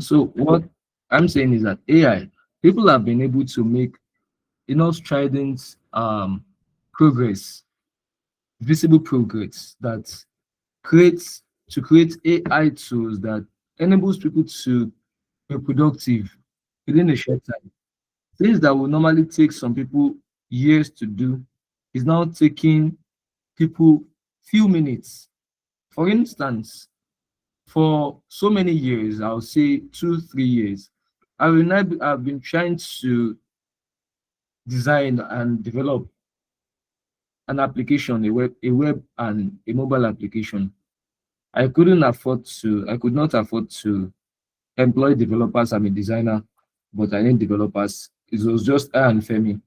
So what I'm saying is that AI, people have been able to make strident progress, visible progress that create AI tools that enables people to be productive within a short time. Things that will normally take some people years to do is now taking people few minutes. For instance, for so many years, I'll say 2 3 years, I've been trying to design and develop an application, a web and a mobile application. I could not afford to employ developers. I'm a designer, but I need developers. It was just I and Femi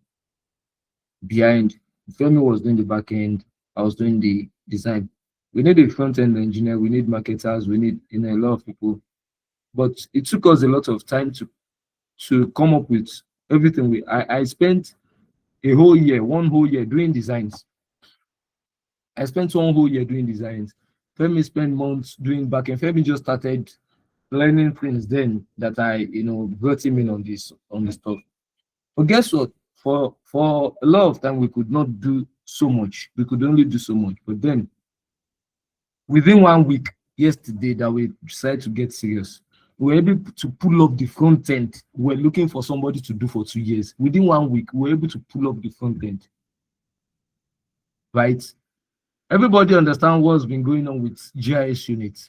behind. Femi was doing the back end, I was doing the design. We need a front end engineer, we need marketers, we need a lot of people. But it took us a lot of time to come up with everything. I spent a whole year, 1 whole year doing designs. I spent 1 whole year doing designs. Femi spent months doing backend. Femi just started learning things then that I, brought him in on this stuff. But guess what? For a lot of time, we could not do so much. We could only do so much. But then, within 1 week, yesterday, that we decided to get serious, we were able to pull up the front end. We were looking for somebody to do for 2 years. Within 1 week, we were able to pull up the front end. Right? Everybody understand what's been going on with GIS units.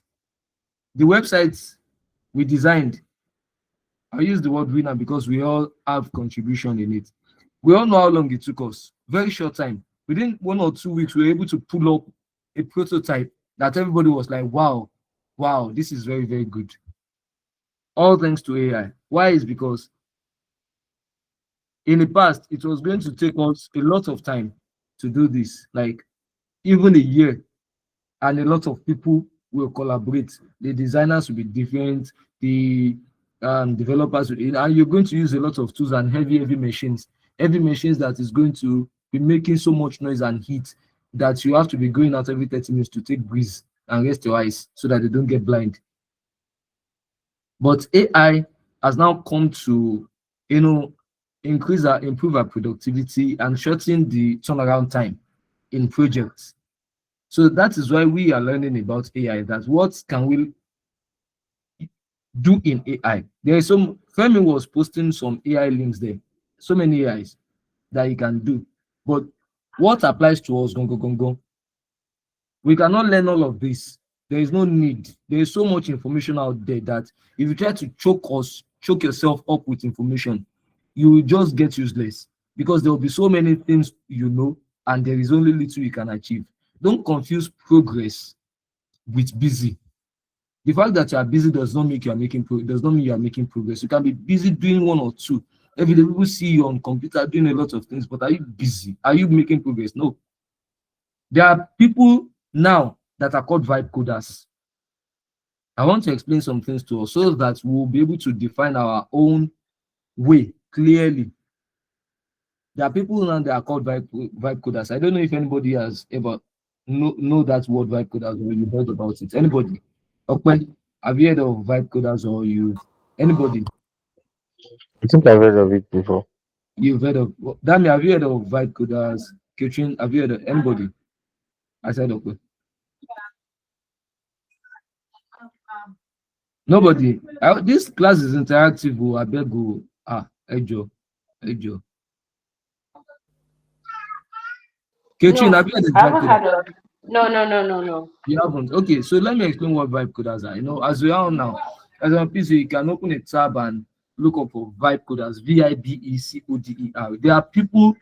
The websites we designed, I use the word winner because we all have contribution in it. We all know how long it took us. Very short time. Within 1 or 2 weeks, we were able to pull up a prototype that everybody was like, wow, this is very, very good. All thanks to AI. Why? Is because in the past, it was going to take us a lot of time to do this, like even a year, and a lot of people will collaborate. The designers will be different, the developers will, and you're going to use a lot of tools and heavy machines that is going to be making so much noise and heat that you have to be going out every 30 minutes to take breeze and rest your eyes so that they don't get blind. But AI has now come to improve our productivity and shorten the turnaround time in projects. So that is why we are learning about AI. That what can we do in AI? There is some, Femi was posting some AI links there, so many AIs that you can do. But what applies to us? Go. We cannot learn all of this. There is no need. There is so much information out there that if you try to choke yourself up with information, you will just get useless, because there will be so many things and there is only little you can achieve. Don't confuse progress with busy. The fact that you are busy does not mean you are making progress. You can be busy doing 1 or 2. Every day people see you on computer doing a lot of things, but are you busy? Are you making progress? No. There are people now that are called vibe coders. I want to explain some things to us so that we'll be able to define our own way clearly. There are people now that are called vibe coders. I don't know if anybody has ever know that word vibe coders, or you heard about it. Anybody? Okay, have you heard of vibe coders, or anybody? I think I've heard of it before. You've heard of Dami, have you heard of vibe coders? Kitchen, have you heard of anybody? I said okay. Nobody. This class is interactive. I beg you. Ejo. Kitchen, No, have you heard of I vibe haven't coders? heard of. No. You haven't. Okay, so let me explain what vibe coders are. As we are now, as on PC, you can open a tab and look up for vibe coders. VIBECODER. There are people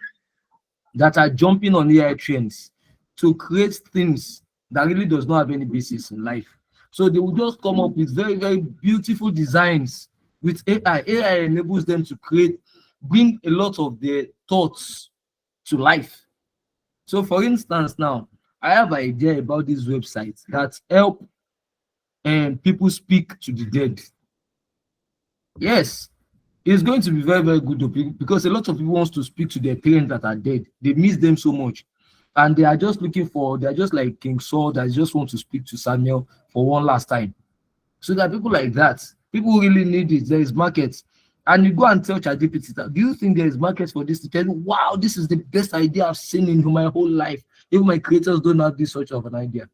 that are jumping on AI trends to create things that really does not have any basis in life. So they will just come up with very, very beautiful designs with AI. AI enables them to bring a lot of their thoughts to life. So for instance, now I have an idea about these websites that help people speak to the dead. Yes, it's going to be very, very good because a lot of people want to speak to their parents that are dead. They miss them so much. And they are just they're just like King Saul that just want to speak to Samuel for one last time. So there are people like that People really need it. There is market. And you go and tell ChatGPT that, do you think there is market for this? To tell you, wow, this is the best idea I've seen in my whole life. Even my creators don't have this such of an idea.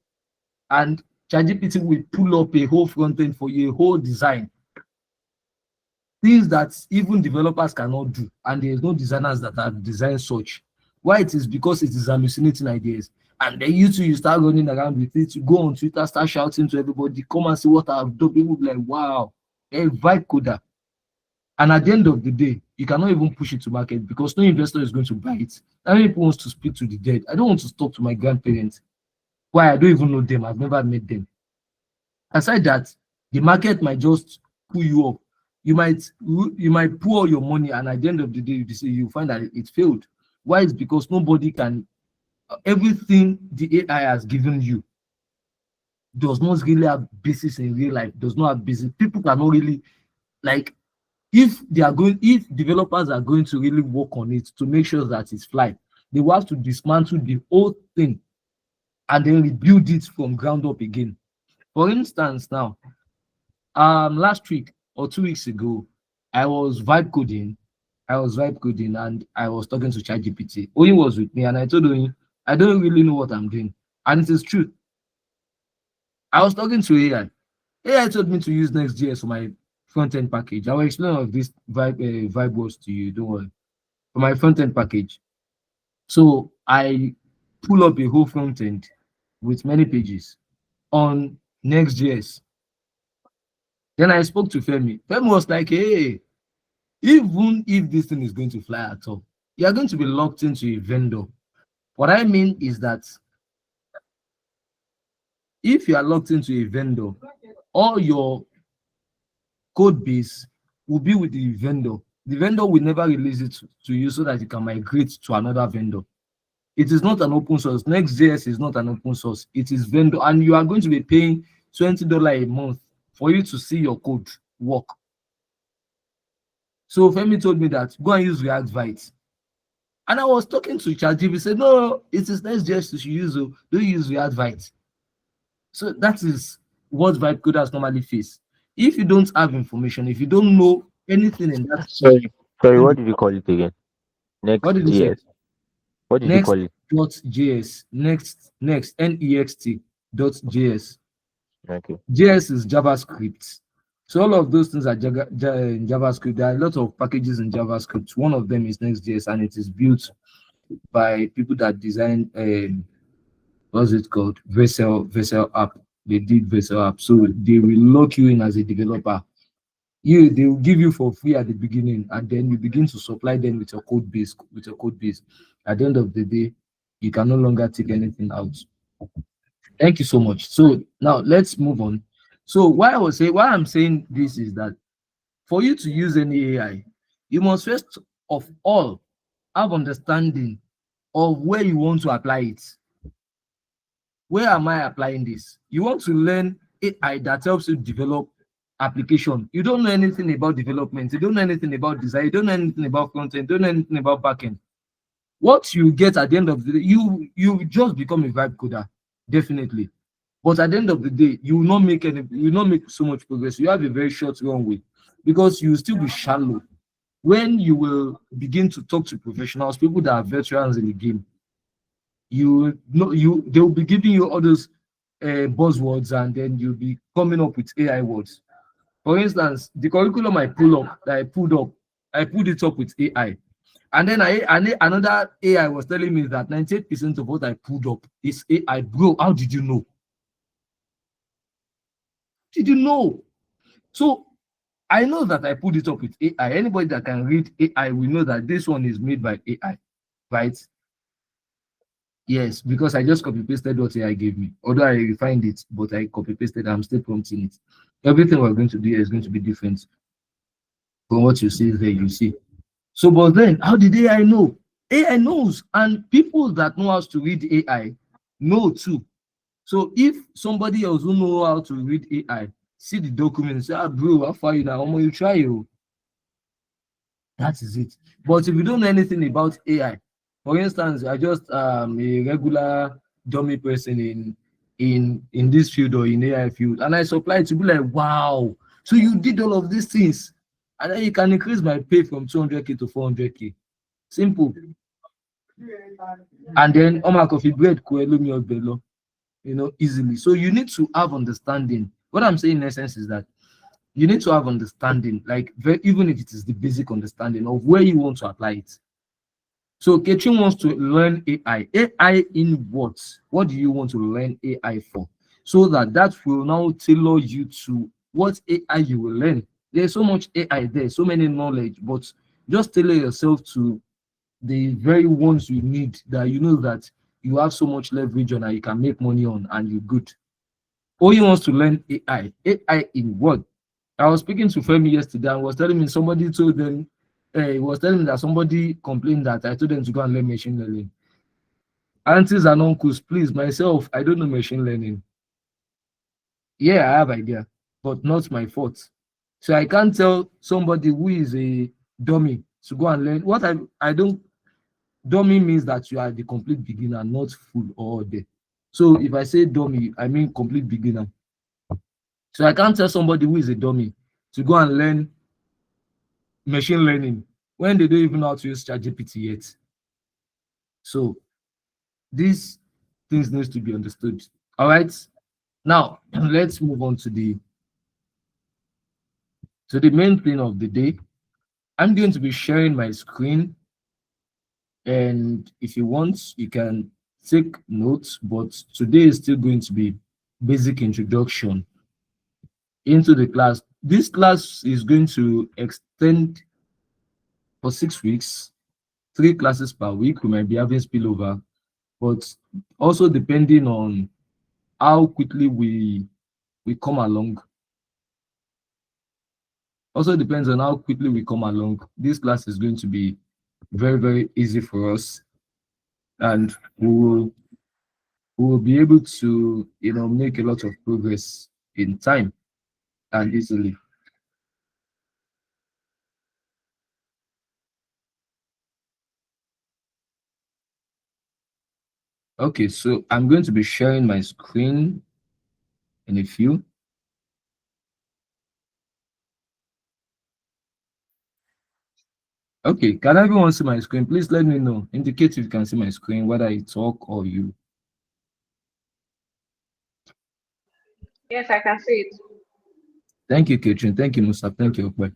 And ChatGPT will pull up a whole front end for you, a whole design. Things that even developers cannot do. And there is no designers that have designed such. Why? It is because it is hallucinating ideas. And then you too, you start running around with it. You go on Twitter, start shouting to everybody, come and see what I've done. People will be like, wow, a vibe coder. And at the end of the day, you cannot even push it to market because no investor is going to buy it. How many people wants to speak to the dead? I don't want to talk to my grandparents. Why? I don't even know them. I've never met them. Aside that, the market might just pull you up. You might pour your money, and at the end of the day, you find that it failed. Why? It's because nobody can. Everything the AI has given you does not really have basis in real life. Does not have basis. People cannot really like. If developers are going to really work on it to make sure that it's fly, they will have to dismantle the whole thing and then rebuild it from ground up again. For instance, now, last week or 2 weeks ago, I was vibe coding and I was talking to ChatGPT. Oyin was with me and I told Oyin, I don't really know what I'm doing. And it is true. I was talking to AI. AI told me to use Next.js for my front-end package. I will explain all of this vibe words to you, don't worry. For my front-end package. So I pull up a whole front-end with many pages on Next.js. Then I spoke to Femi. Femi was like, hey, even if this thing is going to fly at all, you are going to be locked into a vendor. What I mean is that if you are locked into a vendor, all your code base will be with the vendor. The vendor will never release it to you so that you can migrate to another vendor. It is not an open source. Next.js is not an open source. It is vendor, and you are going to be paying $20 a month for you to see your code work. So Femi told me that go and use React Vite. And I was talking to ChatGPT, said, no, it is Next.js you should use. Don't use React Vite. So that is what vibe coders normally face. If you don't have information, if you don't know anything in that, Sorry, what did you call it again? what did you say? Next.js. What did you call it? Next.js. Next, next.js. Okay. JS is JavaScript. So all of those things are in JavaScript. There are a lot of packages in JavaScript. One of them is Next.js, and it is built by people that design what's it called? Vessel app. They did Vessel app. So they will lock you in as a developer. They will give you for free at the beginning, and then you begin to supply them with your code base. At the end of the day, you can no longer take anything out. Thank you so much. So now let's move on. So why I'm saying this is that for you to use any AI, you must first of all have understanding of where you want to apply it. Where am I applying this? You want to learn AI that helps you develop application. You don't know anything about development. You don't know anything about design. You don't know anything about content. You don't know anything about backend. What you get at the end of the day, you just become a vibe coder, definitely. But at the end of the day, you will not make so much progress. You have a very short runway because you will still be shallow. When you will begin to talk to professionals, people that are veterans in the game, they will be giving you all those buzzwords, and then you'll be coming up with AI words. For instance, the curriculum I pulled it up with AI. And then another AI was telling me that 98% of what I pulled up is AI. Bro, how did you know? Did you know? So I know that I put it up with AI. Anybody that can read AI will know that this one is made by AI, right? Yes, because I just copy pasted what AI gave me. Although I refined it, but I copy pasted, I'm still prompting it. Everything we're going to do here is going to be different from what you see there, you see. So, but then how did AI know? AI knows, and people that know how to read AI know too. So if somebody else who know how to read AI see the document and say, bro, how far you now? You try you. That is it. But if you don't know anything about AI, for instance, I just a regular dummy person in this field or in AI field, and I supply it to be like, wow, So you did all of these things, and then you can increase my pay from 200k to 400k. Simple. And then my coffee bread easily. So you need to have understanding. What I'm saying in essence is that you need to have understanding, like even if it is the basic understanding of where you want to apply it. So Ketrin wants to learn AI. AI in what? What do you want to learn AI for? So that will now tailor you to what AI you will learn. There's so much AI there, so many knowledge, but just tailor yourself to the very ones you need that you know that you have so much leverage on and you can make money on and you're good. Or you wants to learn AI. AI in what? I was speaking to Femi yesterday and was telling me somebody told them, he was telling me that somebody complained that I told them to go and learn machine learning. Aunties and uncles, please, myself, I don't know machine learning. Yeah, I have idea, but not my fault. So I can't tell somebody who is a dummy to go and learn. What I don't, dummy means that you are the complete beginner, not full or there. So if I say dummy, I mean complete beginner. So I can't tell somebody who is a dummy to go and learn machine learning when they don't even know how to use ChatGPT yet. So these things needs to be understood. All right. Now let's move on to the main thing of the day. I'm going to be sharing my screen, and if you want, you can take notes. But today is still going to be basic introduction into the class. This class is going to extend for 6 weeks, 3 classes per week. We might be having spillover, but also depending on how quickly we come along. Also depends on how quickly we come along. This class is going to be very, very easy for us, and we will be able to make a lot of progress in time and easily. Okay, so I'm going to be sharing my screen in a few. Okay, can everyone see my screen? Please let me know. Indicate if you can see my screen, whether I talk or you. Yes, I can see it. Thank you, Katrin. Thank you, Musa. Thank you, Okwe.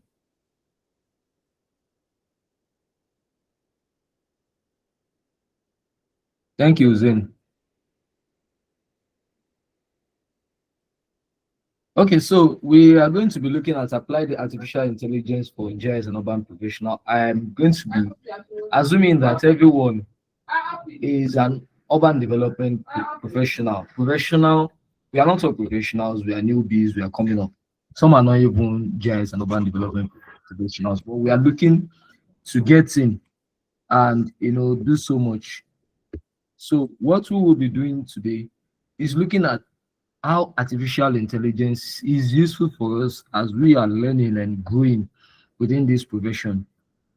Thank you, Zen. Okay, so we are going to be looking at applied artificial intelligence for GIS and urban professional. I am going to be assuming that everyone is an urban development professional. We are not all professionals, we are newbies, we are coming up. Some are not even GIS and urban development professionals, but we are looking to get in and do so much. So what we will be doing today is looking at how artificial intelligence is useful for us as we are learning and growing within this profession.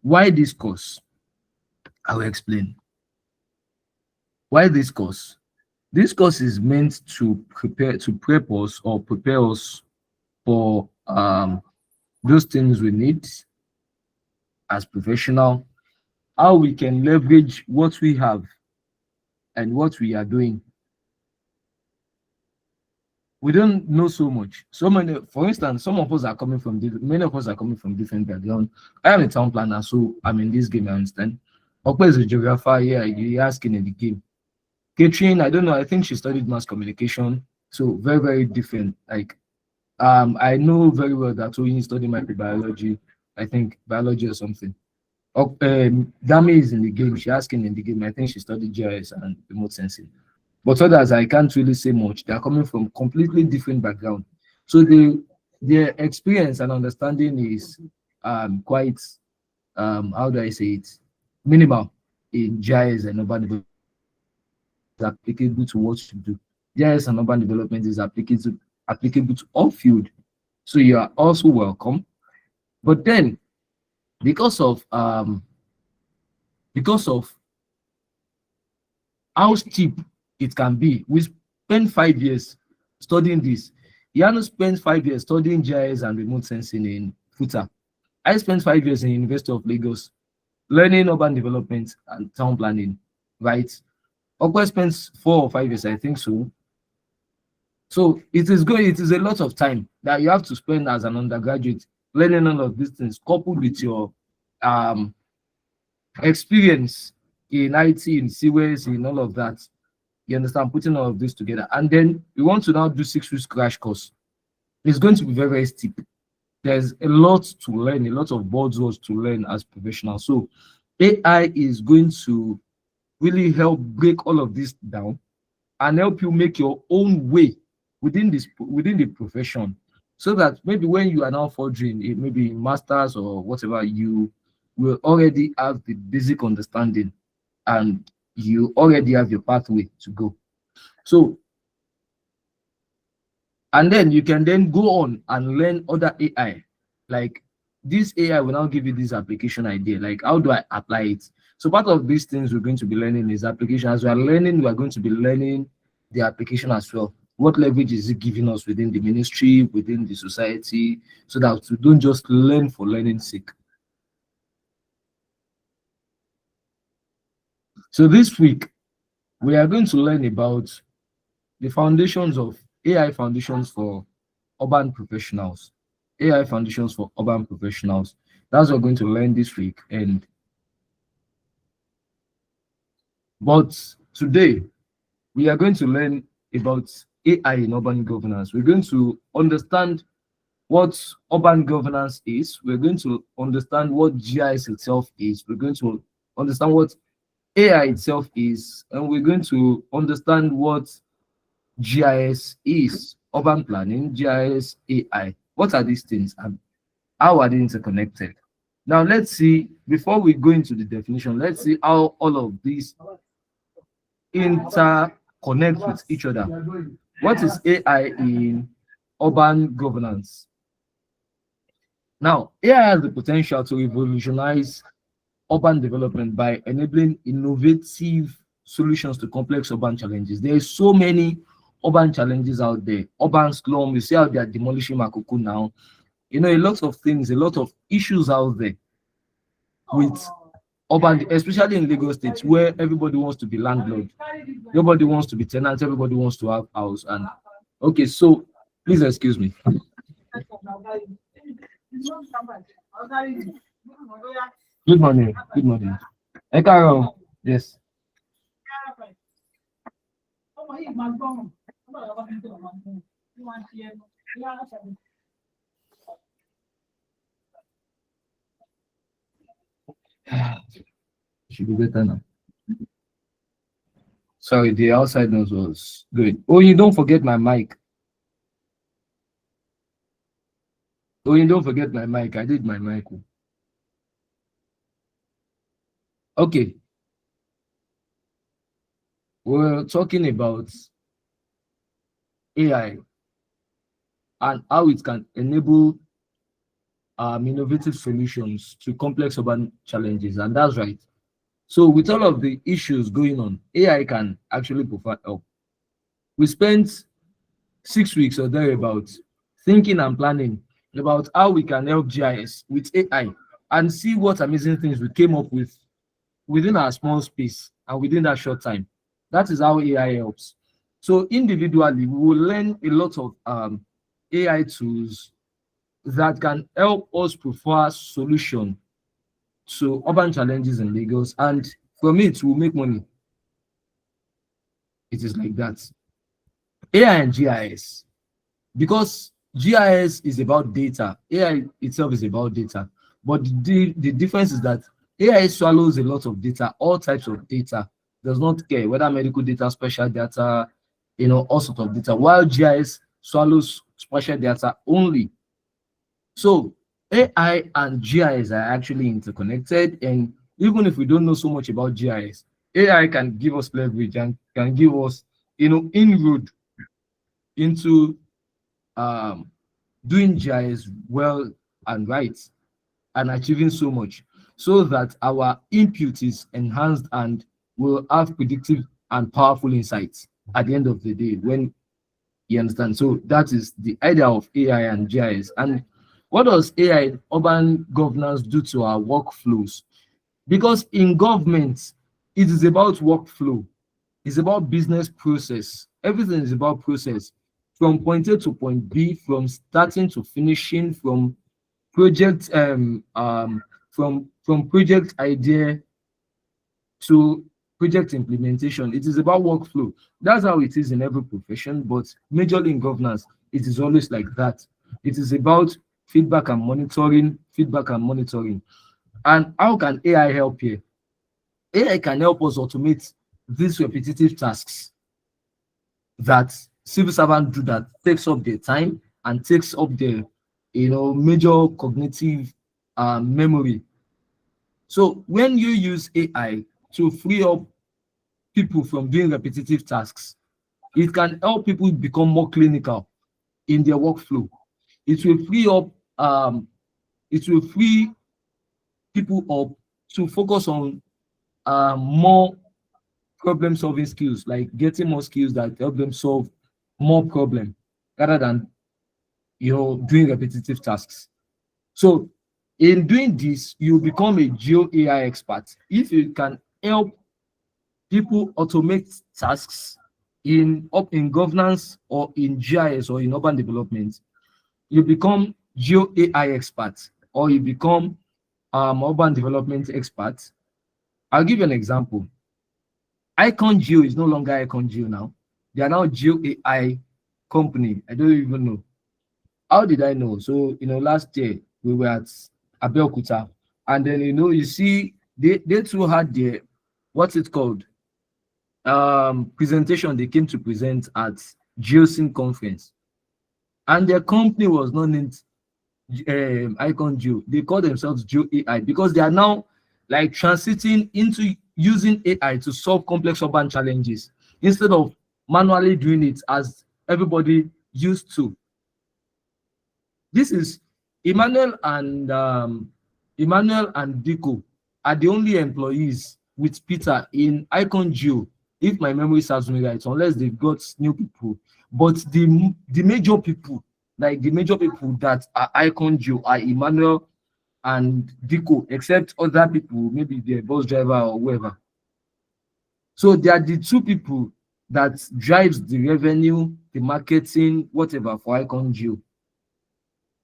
Why this course? I will explain. Why this course? This course is meant to prep us or prepare us for those things we need as professional, how we can leverage what we have and what we are doing. We don't know so much. So many, for instance, some of us are coming from many of us are coming from different backgrounds. I am a town planner, so I'm in this game, I understand. Okwe is a geographer, yeah, you're asking in the game. Katrin, I don't know, I think she studied mass communication, so very, very different. Like, I know very well that Oyin studied microbiology, I think biology or something. Dami is in the game, she asking in the game, I think she studied GIS and remote sensing. But others, I can't really say much. They are coming from completely different background. So their experience and understanding is quite, how do I say it, minimal in GIS and urban development is applicable to what you do. GIS and urban development is applicable to all field. So you are also welcome. But then because of how steep it can be, we spend 5 years studying this. Yano spent 5 years studying GIS and remote sensing in Futa. I spent 5 years in University of Lagos learning urban development and town planning, right? Okwe spent 4 or 5 years, I think so. So it is good. It is a lot of time that you have to spend as an undergraduate learning all of these things, coupled with your experience in IT, in CWES, in all of that. You understand, putting all of this together. And then we want to now do 6 weeks crash course. It's going to be very, very steep. There's a lot to learn, a lot of buzzwords to learn as professionals. So AI is going to really help break all of this down and help you make your own way within the profession, so that maybe when you are now forging maybe in masters or whatever, you will already have the basic understanding and you already have your pathway to go. So, and then you can then go on and learn other AI. Like this AI will now give you this application idea. Like, how do I apply it? So part of these things we're going to be learning is application. As we are learning, we are going to be learning the application as well. What leverage is it giving us within the ministry, within the society, so that we don't just learn for learning's sake. So this week, we are going to learn about the foundations of AI foundations for urban professionals. AI foundations for urban professionals. That's what we're going to learn this week. But today, we are going to learn about AI in urban governance. We're going to understand what urban governance is. We're going to understand what GIS itself is. We're going to understand what AI itself is, and we're going to understand what GIS is, urban planning, GIS, AI. What are these things and how are they interconnected? Now, let's see, before we go into the definition, let's see how all of these interconnect with each other. What is AI in urban governance? Now, AI has the potential to revolutionize urban development by enabling innovative solutions to complex urban challenges. There are so many urban challenges out there. Urban slum, you see how they are demolishing Makuku now. You know, a lot of things, a lot of issues out there with urban, especially in Lagos State, where everybody wants to be landlord, nobody wants to be tenant, everybody wants to have house. And okay, so please excuse me. Good morning. Good morning. Ekaro, yes. Should be better now. Sorry, the outside noise was good. Oh, you don't forget my mic. Oh, you don't forget my mic. I did my mic. Okay. We're talking about AI and how it can enable innovative solutions to complex urban challenges. And that's right. So with all of the issues going on, AI can actually provide help. We spent 6 weeks or thereabouts thinking and planning about how we can help GIS with AI and see what amazing things we came up with within our small space and within that short time. That is how AI helps. So individually, we will learn a lot of AI tools that can help us prefer solution to urban challenges in Lagos, and from it, we'll make money. It is like that. AI and GIS, because GIS is about data, AI itself is about data, but the difference is that AI swallows a lot of data, all types of data, does not care whether medical data, special data, you know, all sorts of data, while GIS swallows special data only. So AI and GIS are actually interconnected, and even if we don't know so much about GIS, AI can give us leverage and can give us, you know, inroad into doing GIS well and right and achieving so much, so that our input is enhanced and will have predictive and powerful insights at the end of the day when You understand? So that is the idea of AI and GIS. And what does AI in urban governance do to our workflows? Because in government, it is about workflow. It's about business process. Everything is about process. From point A to point B, from starting to finishing, from project from project idea to project implementation. It is about workflow. That's how it is in every profession, but majorly in governance, it is always like that. It is about feedback and monitoring, feedback and monitoring. And how can AI help here? AI can help us automate these repetitive tasks that civil servants do, that takes up their time and takes up their major cognitive memory. So when you use AI to free up people from doing repetitive tasks, it can help people become more clinical in their workflow. It will free up it will free people up to focus on more problem solving skills, like getting more skills that help them solve more problem rather than doing repetitive tasks. So in doing this, you become a geo AI expert if you can help people automate tasks in governance or in GIS or in urban development. You become geo AI expert, or you become urban development expert. I'll give you an example. Icon Geo is no longer Icon Geo now. They are now Geo AI company. I don't even know. How did I know? So, last year we were at Abeokuta, and then, you see, they too had their, what's it called? Presentation they came to present at GeoSyn conference. And their company was not named Icon Geo. They call themselves Geo AI because they are now like transiting into using AI to solve complex urban challenges instead of manually doing it as everybody used to. This is Emmanuel and Dico are the only employees with Peter in Icon Geo, if my memory serves me right, unless they've got new people. But the major people, like the major people that are Icon Geo, are Emmanuel and Dico, except other people, maybe the bus driver or whoever. So they are the two people that drives the revenue, the marketing, whatever for Icon Geo.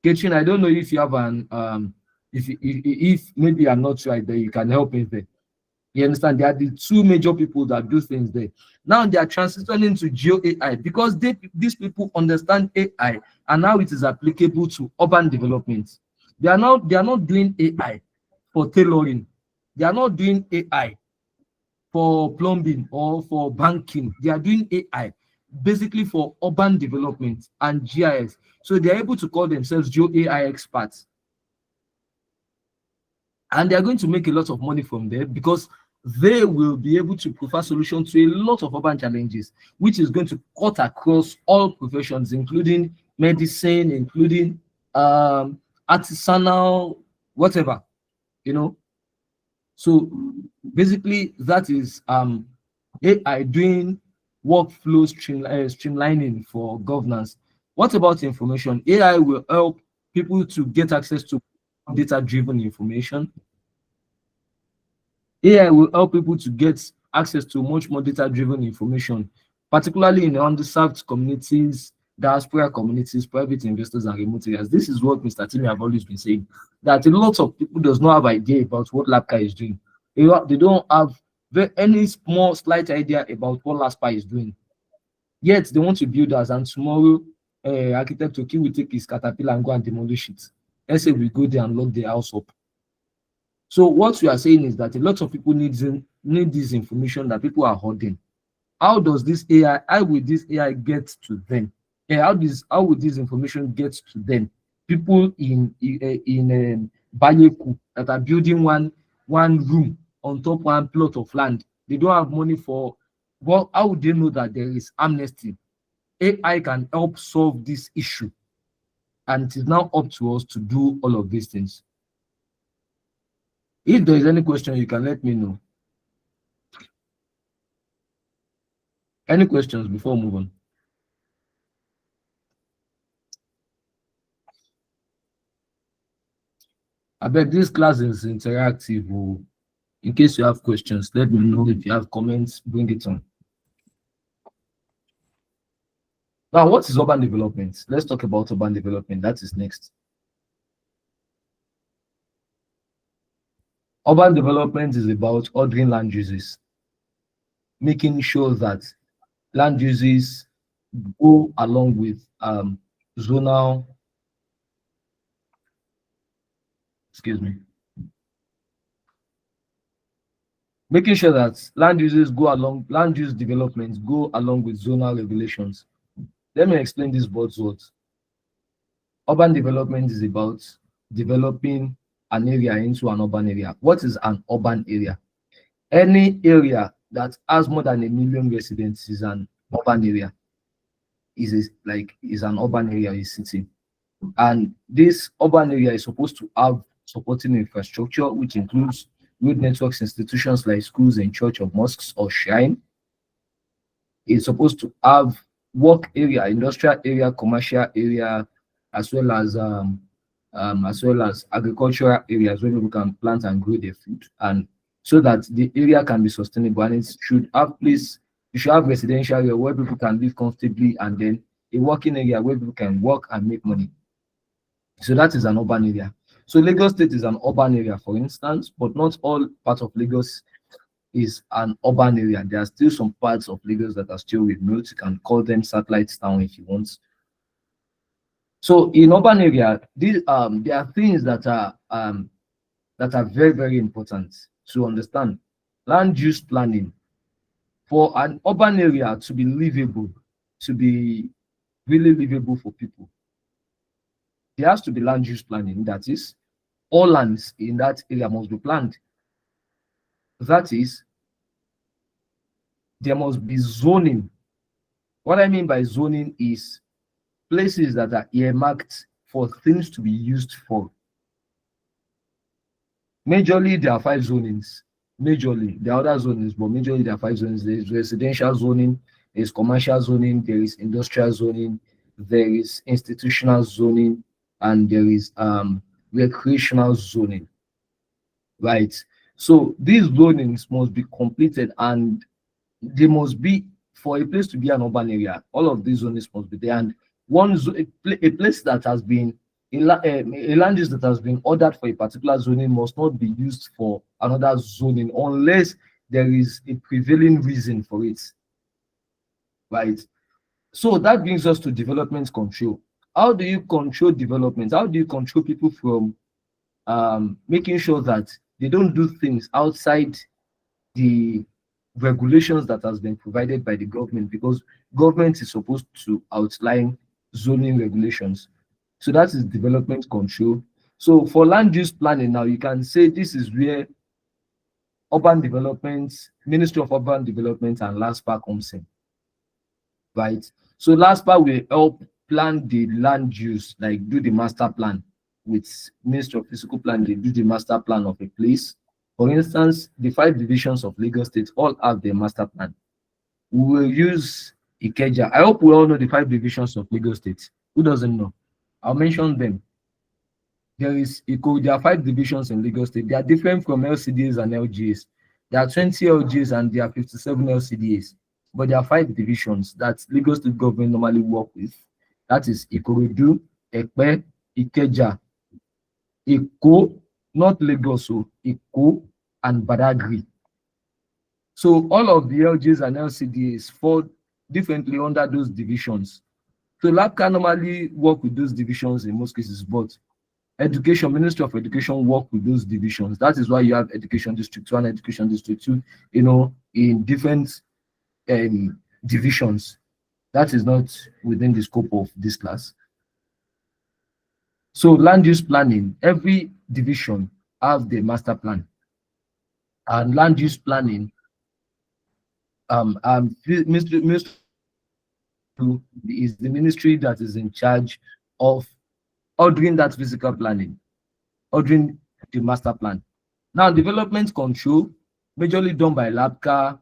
Ketrin, I don't know if you have an if maybe I'm not right there, you can help me there. You understand? They are the two major people that do things there. Now they are transitioning to Geo AI because these people understand AI and how it is applicable to urban development. They are not doing AI for tailoring. They are not doing AI for plumbing or for banking. They are doing AI basically for urban development and GIS. So they are able to call themselves Geo AI experts. And they are going to make a lot of money from there because they will be able to provide solutions to a lot of urban challenges, which is going to cut across all professions, including medicine, including artisanal, whatever, So basically, that is AI doing workflow streamlining for governance. What about information? AI will help people to get access to data-driven information. AI will help people to get access to much more data-driven information, particularly in underserved communities, diaspora communities, private investors, and remote areas. This is what Mr. Timmy have always been saying, that a lot of people does not have idea about what LAPCA is doing. They don't have any small, slight idea about what LASPA is doing. Yet they want to build us, and tomorrow, architect Toki will take his caterpillar and go and demolish it. Let's say we go there and lock the house up. So what we are saying is that a lot of people need this information that people are holding. How does this AI? How will this AI get to them? How would this information get to them? People in Banyeku that are building one room on top one plot of land. They don't have money for. Well, how would they know that there is amnesty? AI can help solve this issue, and it is now up to us to do all of these things. If there is any question, you can let me know. Any questions before we move on? I bet this class is interactive. Oh. In case you have questions, let me know. If you have comments, bring it on. Now, what is urban development? Let's talk about urban development. That is next. Urban development is about ordering land uses, making sure that land uses go along with zonal, excuse me, making sure that land use developments go along with zonal regulations. Let me explain this buzzword. Urban development is about developing an area into an urban area. What is an urban area? Any area that has more than 1 million residents is an urban area. Is an urban area, a city. And this urban area is supposed to have supporting infrastructure, which includes road networks, institutions like schools and church or mosques or shrine. It's supposed to have work area, industrial area, commercial area, as well as agricultural areas where people can plant and grow their food, and so that the area can be sustainable. And it should have place. You should have residential area where people can live comfortably, and then a working area where people can work and make money. So that is an urban area. So Lagos State is an urban area, for instance, but not all parts of Lagos is an urban area. There are still some parts of Lagos that are still remote. You can call them satellite town if you want. So in urban area, these there are things that are very, very important to understand. Land use planning. For an urban area to be livable, to be really livable for people, there has to be land use planning. That is, all lands in that area must be planned. That is, there must be zoning. What I mean by zoning is places that are earmarked for things to be used for. Majorly, there are 5 zonings. Majorly, there are other zonings, but majorly there are 5 zonings. There is residential zoning, there is commercial zoning, there is industrial zoning, there is institutional zoning, and there is recreational zoning. Right. So these zonings must be completed, and they must be for a place to be an urban area. All of these zonings must be there, and a place that has been a land use that has been ordered for a particular zoning must not be used for another zoning unless there is a prevailing reason for it. Right. So that brings us to development control. How do you control development? How do you control people from making sure that they don't do things outside the regulations that has been provided by the government? Because government is supposed to outline zoning regulations. So that is development control. So for land use planning, now you can say this is where urban development, Ministry of Urban Development and LASPA comes in. Right. So LASPA will help plan the land use, like do the master plan. With Ministry of Physical Plan, they do the master plan of a place. For instance, the 5 divisions of Lagos State all have their master plan. We will use Ikeja. I hope we all know the 5 divisions of Lagos State. Who doesn't know? I'll mention them. There are 5 divisions in Lagos State. They are different from LCDs and LGAs. There are 20 LGAs and there are 57 LCDAs. But there are 5 divisions that Lagos State government normally work with. That is Ikorodu, Ekpe, Ikeja, Eko, not Lagos, Eko, and Badagry. So all of the LGs and LCDs fall differently under those divisions. So LAPCA normally work with those divisions in most cases, but Ministry of Education work with those divisions. That is why you have Education District 1, Education District 2, in different divisions. That is not within the scope of this class. So land use planning, every division have the master plan. And land use planning, Ministry is the ministry that is in charge of ordering that physical planning, ordering the master plan. Now, development control, majorly done by LAPCA,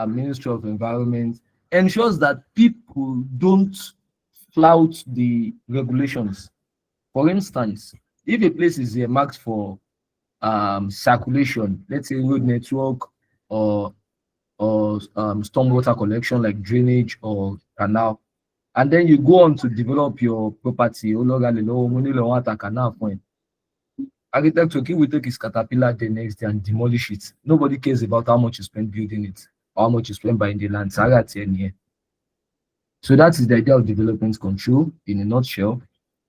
Ministry of Environment, ensures that people don't flout the regulations. For instance, if a place is marked for circulation, let's say road network or stormwater collection like drainage or canal, and then you go on to develop your property, architect will take his caterpillar the next day and demolish it. Nobody cares about how much you spend building it or how much you spend buying the land. So that is the idea of development control in a nutshell.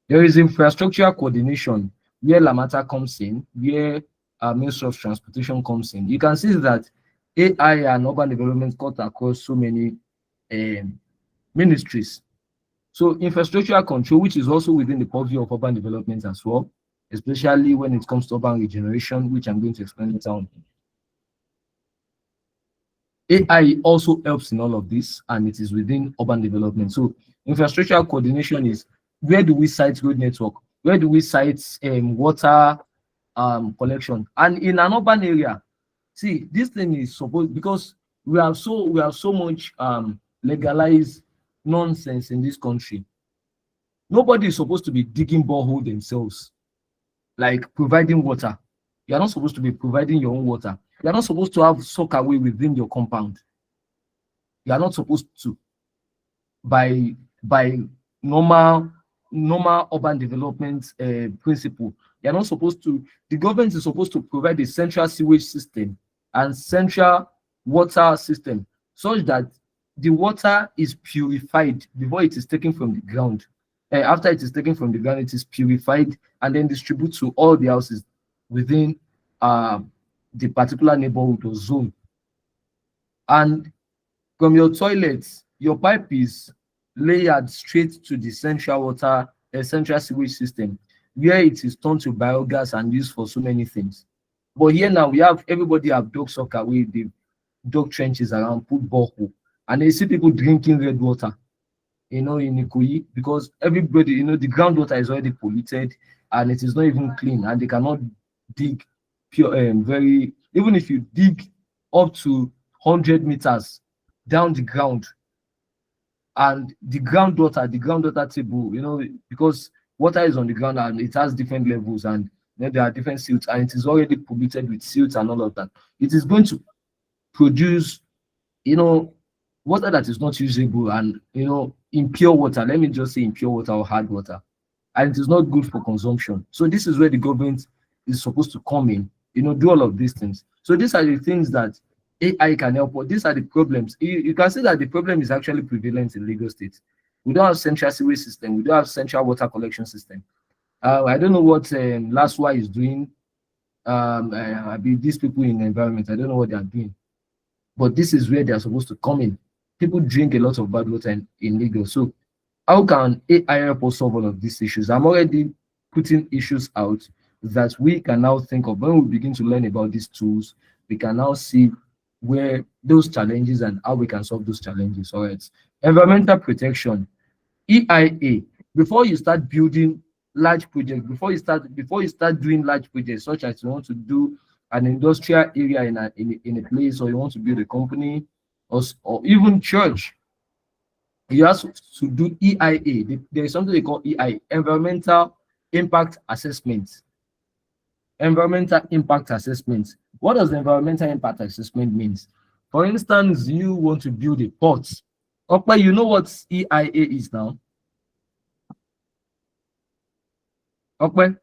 There is infrastructure coordination where Lamata comes in, where Ministry of Transportation comes in. You can see that AI and urban development cut across so many ministries. So infrastructure control, which is also within the purview of urban development as well, especially when it comes to urban regeneration, which I'm going to explain later on. AI also helps in all of this, and it is within urban development. So infrastructure coordination is where do we site road network? Where do we site water collection? And in an urban area, see, this thing is supposed, because we have so much legalized nonsense in this country. Nobody is supposed to be digging borehole themselves, like providing water. You are not supposed to be providing your own water. You are not supposed to have sockaway within your compound. You are not supposed to, by normal urban development principle. You are not supposed to. The government is supposed to provide a central sewage system and central water system, such that the water is purified before it is taken from the ground. After it is taken from the ground, it is purified and then distributed to all the houses within the particular neighborhood or zone. And from your toilets, your pipe is layered straight to the central water, central sewage system, where it is turned to biogas and used for so many things. But here now we have everybody have dug soccer away, they've dug trenches around, put borehole, and you see people drinking red water, in Ikoyi, because everybody, the groundwater is already polluted and it is not even clean, and they cannot dig pure, even if you dig up to 100 meters down the ground, and the groundwater table, because water is on the ground and it has different levels, and there are different silts, and it is already polluted with silts and all of that. It is going to produce, water that is not usable, and impure water. Let me just say impure water or hard water, and it is not good for consumption. So this is where the government is supposed to come in, do all of these things. So these are the things that AI can help, but these are the problems. You can see that the problem is actually prevalent in Lagos State. We don't have central sewage system. We don't have central water collection system. I don't know what LASWA is doing. These people in the environment, I don't know what they are doing. But this is where they are supposed to come in. People drink a lot of bad water in Lagos. So how can AI help us solve all of these issues? I'm already putting issues out that we can now think of. When we begin to learn about these tools, we can now see where those challenges and how we can solve those challenges. All right. Environmental protection, EIA. Before you start building large projects, before you start doing large projects, such as you want to do an industrial area in a place, or you want to build a company, or even church, you have to do EIA. There is something they call EIA, environmental impact assessment. Environmental impact assessment. What does environmental impact assessment means? For instance, you want to build a port. Okay, you know what EIA is now? Okay.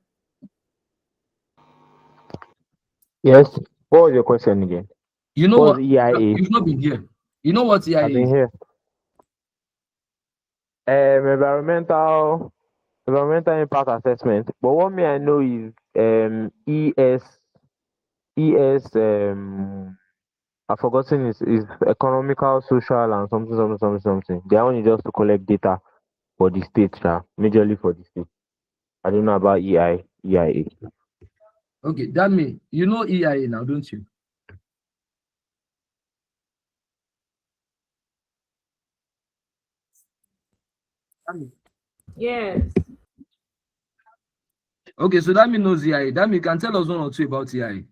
Yes. What was your question again? You know What what? was EIA? You've not been here. You know what EIA I've been is? here. Environmental impact assessment. But what may I know is ES I've forgotten is economical, social, and something. They are only just to collect data for the state, majorly for the state. I don't know about EIA. Okay, that means you know EIA now, don't you? Yes. Okay, so that means knows EIA. That means you can tell us one or two about EIA.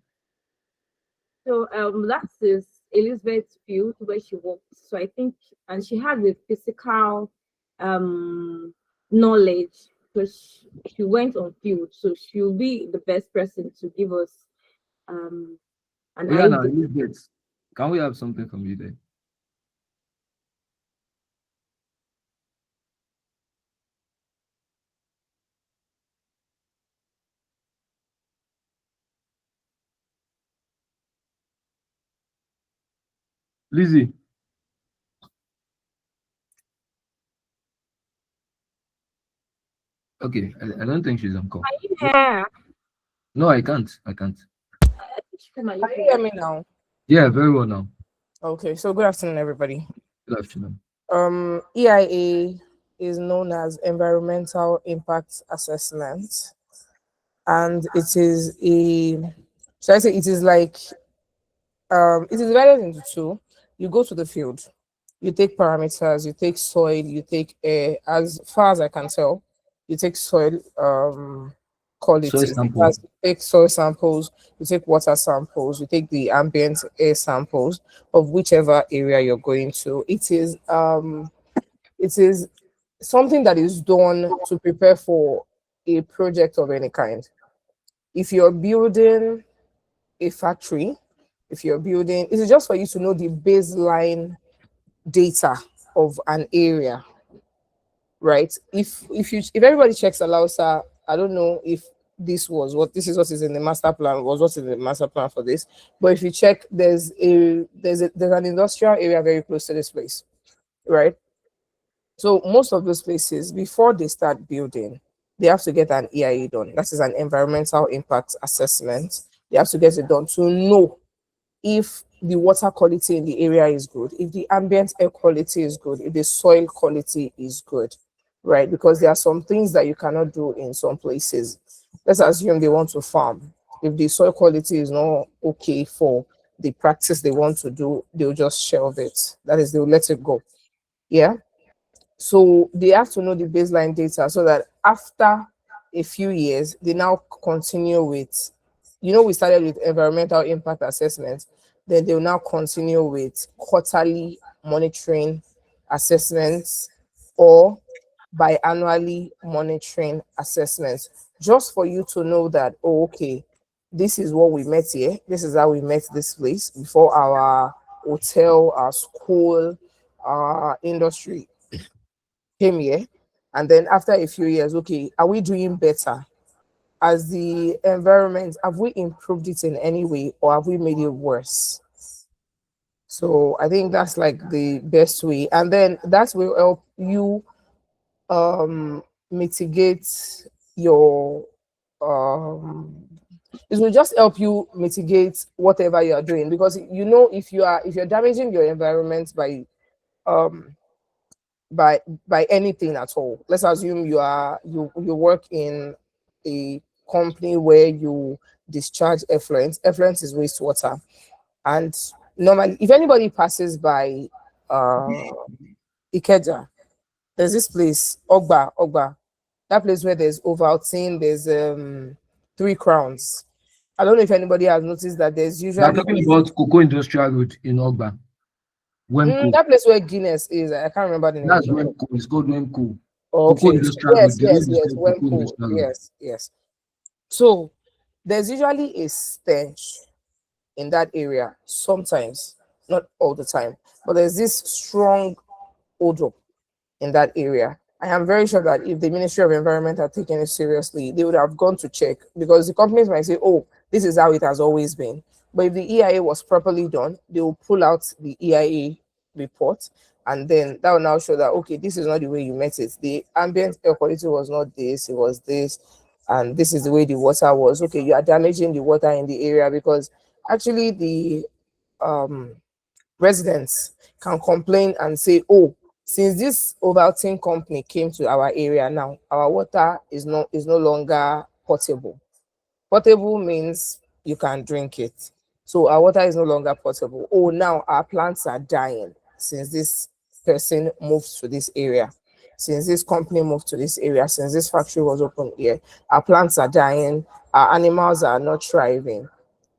So that is Elizabeth's field where she works. So I think, and she has a physical knowledge because she went on field, so she'll be the best person to give us an Oh yeah, now idea. you get. Can we have something from you there? Lizzie. Okay, I don't think she's on call. Yeah, No, I can't. I can't. come on, Can you hear me now? Yeah, very well now. Okay, so good afternoon, everybody. Good afternoon. EIA is known as Environmental Impact Assessment, and it is a, should I say, it is like, it is divided into two. You go to the field, you take parameters, you take soil, you take air. As far as I can tell, you take soil Soil quality, sample. you take soil samples, you take water samples, you take the ambient air samples of whichever area you're going to. It is something that is done to prepare for a project of any kind. If you're building a factory, if you're building, it is just for you to know the baseline data of an area, right? If everybody checks Alausa, I don't know if this is what is in the master plan, was what's in the master plan for this. But if you check, there's an industrial area very close to this place, right? So most of those places, before they start building, they have to get an EIA done. That is an environmental impact assessment. They have to get it done to know if the water quality in the area is good, if the ambient air quality is good, if the soil quality is good, right? Because there are some things that you cannot do in some places. Let's assume they want to farm. If the soil quality is not okay for the practice they want to do, they'll just shelve it. That is, they'll let it go. Yeah. So they have to know the baseline data so that after a few years, they now continue with, we started with environmental impact assessment, then they'll now continue with quarterly monitoring assessments or biannually monitoring assessments, just for you to know that, oh, okay, this is what we met here, this is how we met this place before our hotel, our school, our industry came here. And then after a few years, okay, are we doing better? As the environment, have we improved it in any way or have we made it worse? So I think that's like the best way. And then that will help you mitigate your it will just help you mitigate whatever you are doing, because if you're damaging your environment um by anything at all. Let's assume you work in a company where you discharge effluent. Effluent is wastewater, and normally, if anybody passes by Ikeja, there's this place Ogba, that place where there's Ovaltine, there's Three Crowns. I don't know if anybody has noticed that there's We are usually talking about Cocoa Industrial Road in Ogba. Wemco. that place where Guinness is. I can't remember the name of That's the place. Wemco. It's called Wemco. Cocoa Okay. Industrial Road. Yes, The road yes, is yes. called When Cocoa cool. Industrial Road. Yes, yes. So there's usually a stench in that area sometimes, not all the time, but there's this strong odor in that area. I am very sure that if the Ministry of Environment had taken it seriously, they would have gone to check, because the companies might say, oh, this is how it has always been. But if the EIA was properly done, they will pull out the EIA report, and then that will now show that, okay, this is not the way you met it. The ambient air quality was not this, it was this, and this is the way the water was. Okay, you are damaging the water in the area, because actually the um residents can complain and say, oh, since this Ovaltine company came to our area, now our water is no longer potable. Potable means you can drink it. So our water is no longer potable. Oh, now our plants are dying since this person moved to this area. Since this company moved to this area, since this factory was open here, our plants are dying, our animals are not thriving.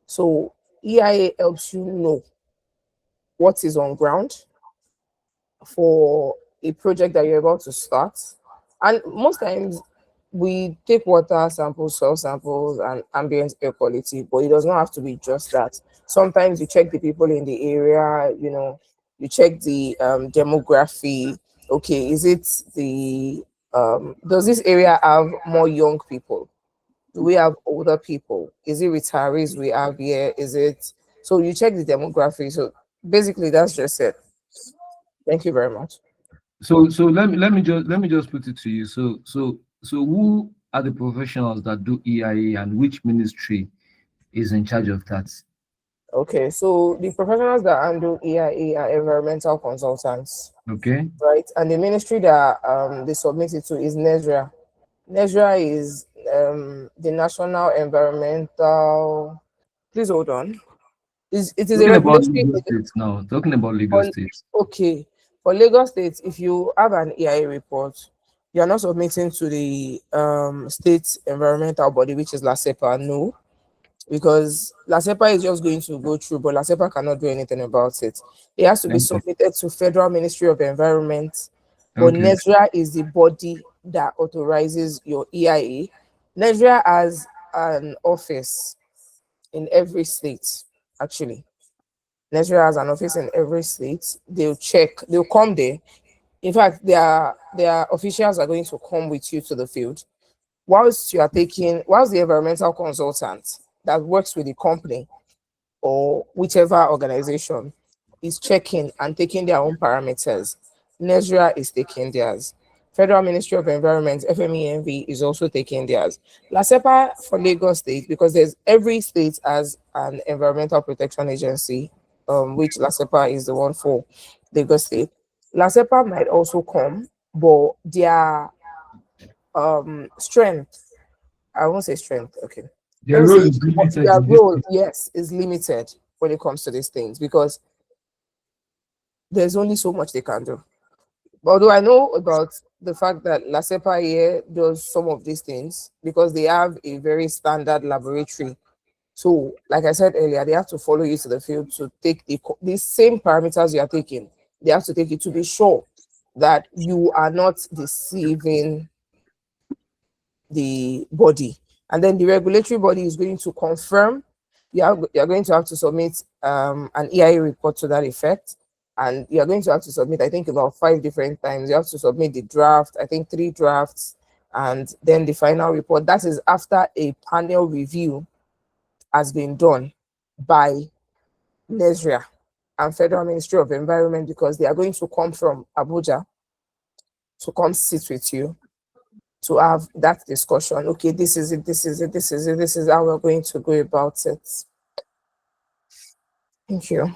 So EIA helps you know what is on ground for a project that you're about to start. And most times we take water samples, soil samples, and ambient air quality, but it does not have to be just that. Sometimes you check the people in the area, you check the demography. Okay, is it the does this area have more young people? Do we have older people? Is it retirees we have here? Is it so you check the demography? So basically that's just it. Thank you very much. So let me just put it to you. So who are the professionals that do EIA, and which ministry is in charge of that? Okay, so the professionals that handle EIA are environmental consultants, Okay. right? And the ministry that they submit it to is NESRA. NESRA is the National Environmental. Please hold on. It is a Talking about regulatory Lagos State now. Talking about Lagos on, State. okay, for Lagos State, if you have an EIA report, you are not submitting to the state environmental body, which is LASEPA. No, because LASEPA is just going to go through, but LASEPA cannot do anything about it. It has to be Okay. submitted to Federal Ministry of Environment, but Okay. NESRA is the body that authorizes your EIA. NESRA has an office in every state, actually. NESRA has an office in every state. They'll check, they'll come there. In fact, their officials are going to come with you to the field. Whilst the environmental consultant that works with the company or whichever organization is checking and taking their own parameters, NESRA is taking theirs. Federal Ministry of Environment, FMENV, is also taking theirs. LASEPA for Lagos State, because every state has an environmental protection agency, which LASEPA is the one for Lagos State. LASEPA might also come, but their strength, I won't say strength, okay. Let Their me role say is limited their in this role, case. yes, is limited when it comes to these things because there's only so much they can do. Although I know about the fact that LASEPA here does some of these things because they have a very standard laboratory. So, like I said earlier, they have to follow you to the field to take the same parameters you are taking. They have to take it to be sure that you are not deceiving the body. And then the regulatory body is going to confirm. You're going to have to submit an EIA report to that effect. And you're going to have to submit, I think, about 5 different times. You have to submit the draft, I think 3 drafts, and then the final report. That is after a panel review has been done by NESRA and Federal Ministry of Environment, because they are going to come from Abuja to come sit with you to have that discussion. Okay, this is it, this is it, this is it, this is how we're going to go about it. Thank you.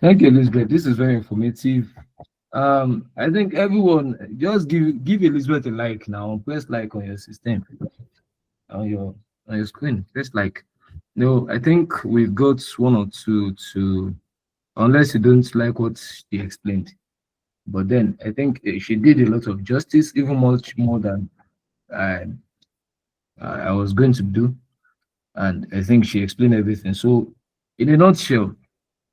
Thank you, Elizabeth. This is very informative. I think everyone just give Elizabeth a like now. Press like on your system, on your screen. Press like. No, I think we've got 1 or 2 to, unless you don't like what she explained. But then I think she did a lot of justice, even much more than I I was going to do. And I think she explained everything. So, in a nutshell,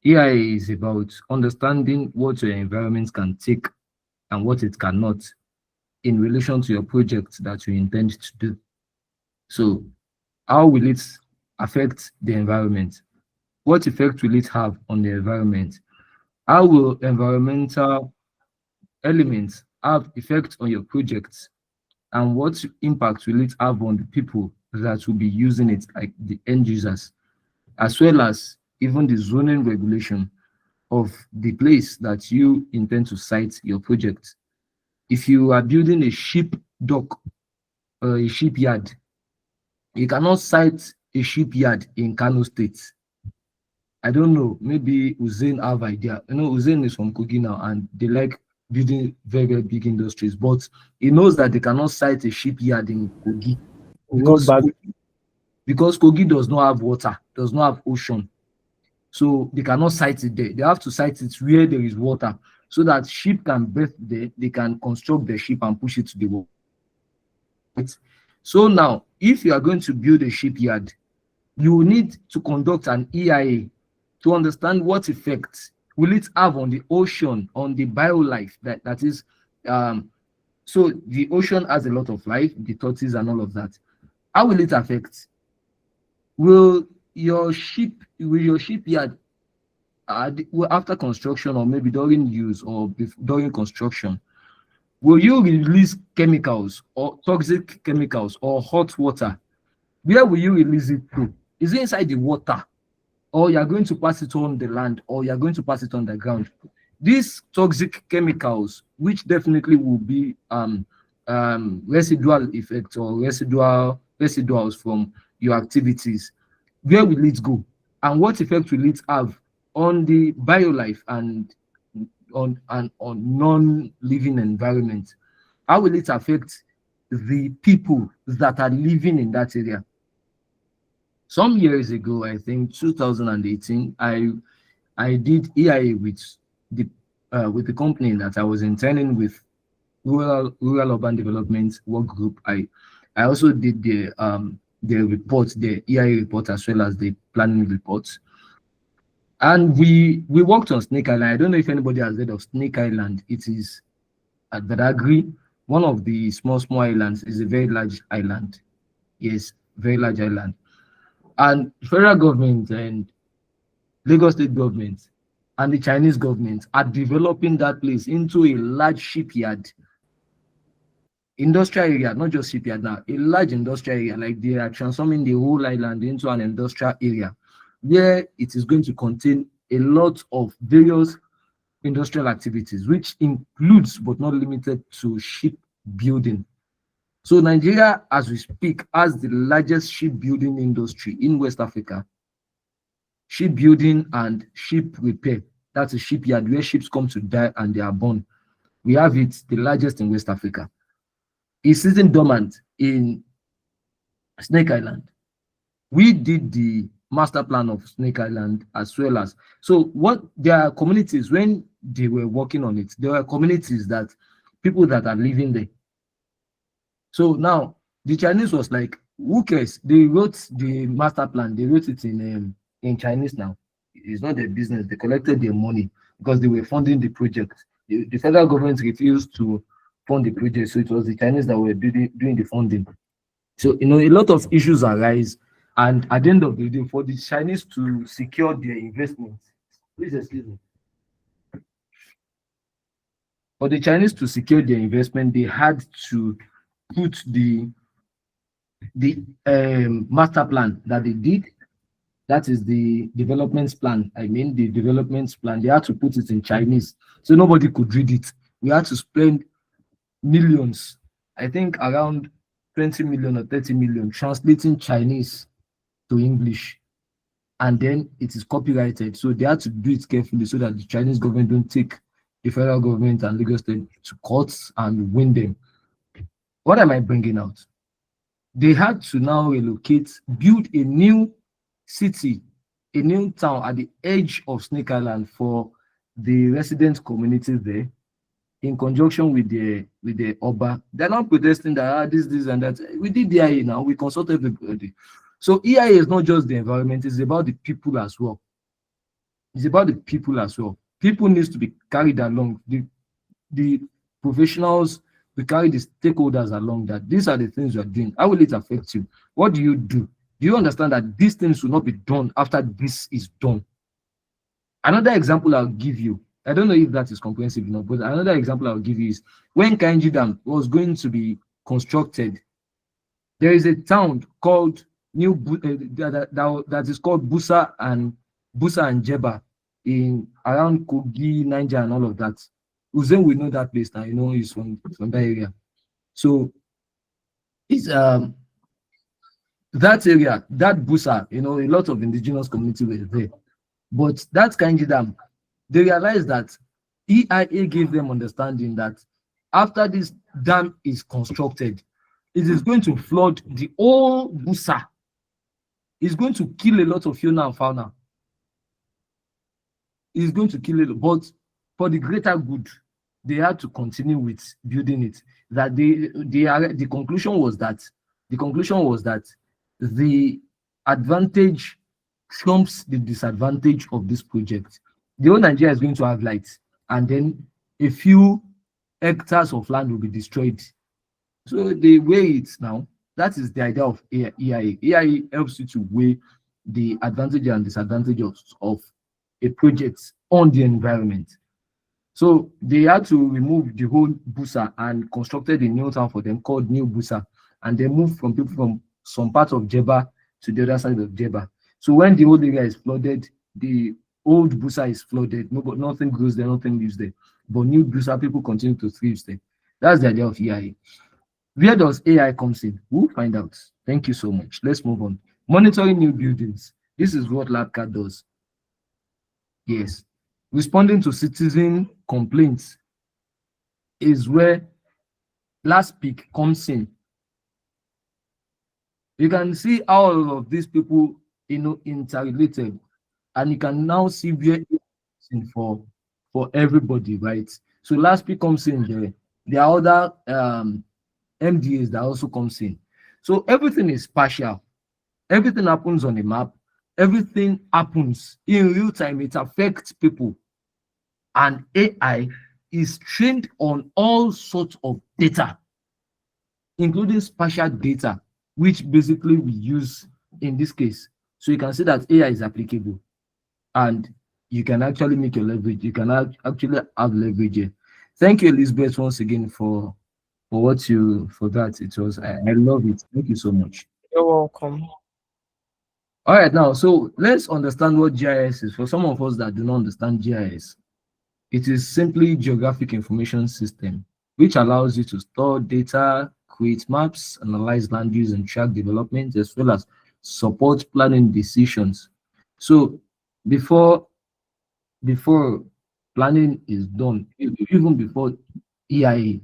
AI is about understanding what your environment can take and what it cannot in relation to your project that you intend to do. So, how will it affect the environment? What effect will it have on the environment? How will environmental elements have effect on your projects? And what impact will it have on the people that will be using it, like the end users, as well as even the zoning regulation of the place that you intend to site your project? If you are building a ship dock or a shipyard, you cannot site a shipyard in Kano State. I don't know, maybe Uzain have idea. Uzain is from Kogi now, and they like building very, very big industries, but he knows that they cannot site a shipyard in Kogi Not because bad. because Kogi does not have water, does not have ocean. So they cannot site it there. They have to site it where there is water so that ship can berth there, they can construct the ship and push it to the water. So now, if you are going to build a shipyard, you will need to conduct an EIA to understand what effect will it have on the ocean, on the biolife, that is So the ocean has a lot of life, the tortoise and all of that. How will it affect? Will your shipyard after construction, or maybe during use, or during construction, will you release chemicals or toxic chemicals or hot water? Where will you release it to? Is it inside the water, or you're going to pass it on the land, or you're going to pass it on the ground? These toxic chemicals, which definitely will be residual effects or residuals from your activities, where will it go? And what effect will it have on the biolife and on non-living environment? How will it affect the people that are living in that area? Some years ago, I think 2018, I did EIA with the company that I was interning with, rural urban development work group. I also did the report, the EIA report, as well as the planning reports. And we worked on Snake Island. I don't know if anybody has heard of Snake Island. It is at Badagry, one of the small islands. Is a very large island. Yes, very large island. And federal government and Lagos state government and the Chinese government are developing that place into a large shipyard, industrial area, not just shipyard now, a large industrial area. Like they are transforming the whole island into an industrial area where it is going to contain a lot of various industrial activities, which includes but not limited to shipbuilding. So Nigeria, as we speak, has the largest shipbuilding industry in West Africa. Shipbuilding and ship repair. That's a shipyard where ships come to die and they are born. We have it, the largest in West Africa. It's sitting dormant in Snake Island. We did the master plan of Snake Island as well as, so what there are communities, when they were working on it, there were communities that people that are living there. So now the Chinese was like, who cares? They wrote the master plan, they wrote it in Chinese now. It's not their business. They collected their money because they were funding the project. The federal government refused to fund the project, so it was the Chinese that were doing the funding. So a lot of issues arise, and at the end of the day, for the Chinese to secure their investments, please excuse me. For the Chinese to secure their investment, they had to put the master plan that they did. That is the development plan. I mean, the development plan, they had to put it in Chinese, so nobody could read it. We had to spend millions, I think around 20 million or 30 million, translating Chinese to English. And then it is copyrighted. So they had to do it carefully so that the Chinese government don't take the federal government and Lagos State to courts and win them. What am I bringing out? They had to now relocate, build a new city, a new town at the edge of Snake Island for the resident community there, in conjunction with the Oba. They're not protesting that this and that. We did the EIA now, we consulted everybody. So EIA is not just the environment, it's about the people as well. It's about the people as well. People needs to be carried along. The professionals, we carry the stakeholders along, that these are the things you are doing. How will it affect you? What do you do? Do you understand that these things will not be done after this is done? Another example I'll give you, I don't know if that is comprehensive enough, but another example I'll give you is when Kainji Dam was going to be constructed, there is a town called that is called Busa and Jeba in around Kogi, Niger, and all of that. Uzen will know that place now, he's from that area. So it's that area, that Busa, a lot of indigenous community were there. But that Kainji Dam, they realized that EIA gave them understanding that after this dam is constructed, it is going to flood the whole Busa. It's going to kill a lot of fauna and fauna. It's going to kill it, but for the greater good, they had to continue with building it. That the conclusion was that the advantage trumps the disadvantage of this project. The whole Nigeria is going to have lights, and then a few hectares of land will be destroyed. So they weigh it now. That is the idea of EIA. EIA helps you to weigh the advantages and disadvantages of a project on the environment. So they had to remove the whole Busa and constructed a new town for them called New Busa, and they moved from people from some part of Jeba to the other side of Jeba. So when the old area is flooded, the old Busa is flooded. No, but nothing grows there, nothing lives there. But New Busa people continue to thrive there. That's the idea of EIA. Where does AI comes in? We'll find out. Thank you so much. Let's move on. Monitoring new buildings. This is what LabCat does. Yes. Responding to citizen complaints is where last peak comes in. You can see how all of these people, interrelated, and you can now see where it's in for everybody, right? So last peak comes in there. There are other MDAs that also comes in. So everything is spatial. Everything happens on the map. Everything happens in real time. It affects people. And AI is trained on all sorts of data, including spatial data, which basically we use in this case. So you can see that AI is applicable and you can actually make your leverage. You can actually have leverage here. Thank you, Elizabeth, once again for that. It was, I love it. Thank you so much. You're welcome. All right, now, so let's understand what GIS is. For some of us that do not understand GIS, it is simply geographic information system, which allows you to store data, create maps, analyze land use and track development, as well as support planning decisions. So before planning is done, even before EIA,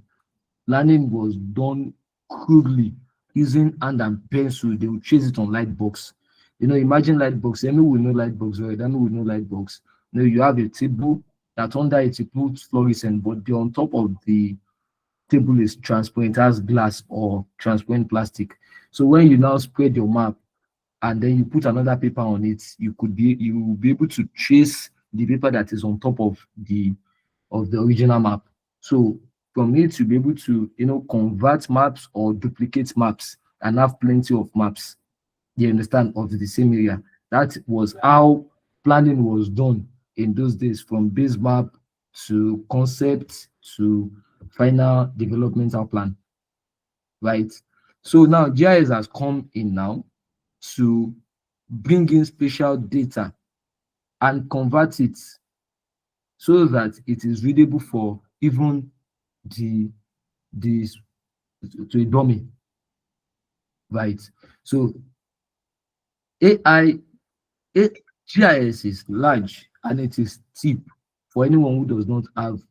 planning was done crudely using hand and pencil. They would chase it on light box. Imagine light box. Amy will know light box, right? Amy will know light box. You have a table that under it you put fluorescent, but the on top of the table is transparent, has glass or transparent plastic. So when you now spread your map and then you put another paper on it, you will be able to trace the paper that is on top of the original map. So from it to be able to convert maps or duplicate maps and have plenty of maps, you understand, of the same area. That was how planning was done in those days, from base map to concept to final developmental plan, right? So now GIS has come in now to bring in spatial data and convert it so that it is readable for even the to a dummy, right? So GIS is large and it is cheap for anyone who does not have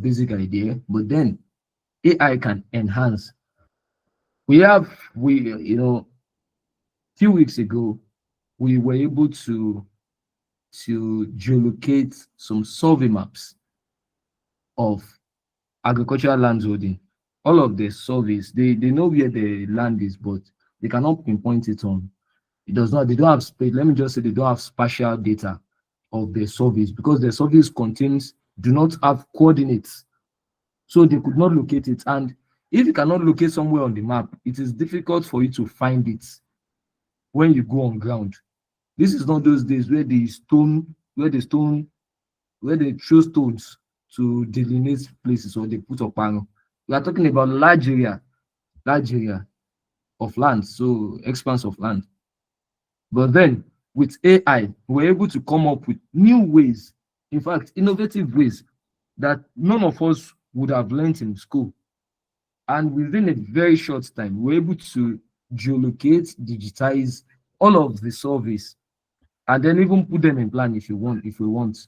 basic idea, but then AI can enhance. Few weeks ago, we were able to geolocate some survey maps of agricultural land holding. All of the surveys, they know where the land is, but they cannot pinpoint it on. They don't have space. Let me just say they don't have spatial data of the surveys because the surveys do not have coordinates. So they could not locate it. And if you cannot locate somewhere on the map, it is difficult for you to find it when you go on ground. This is not those days where they throw stones to delineate places or they put up panel. We are talking about large area of land, so expanse of land. But then with AI, we're able to come up with new ways, in fact, innovative ways that none of us would have learned in school. And within a very short time, we're able to geolocate, digitize all of the surveys, and then even put them in plan if we want.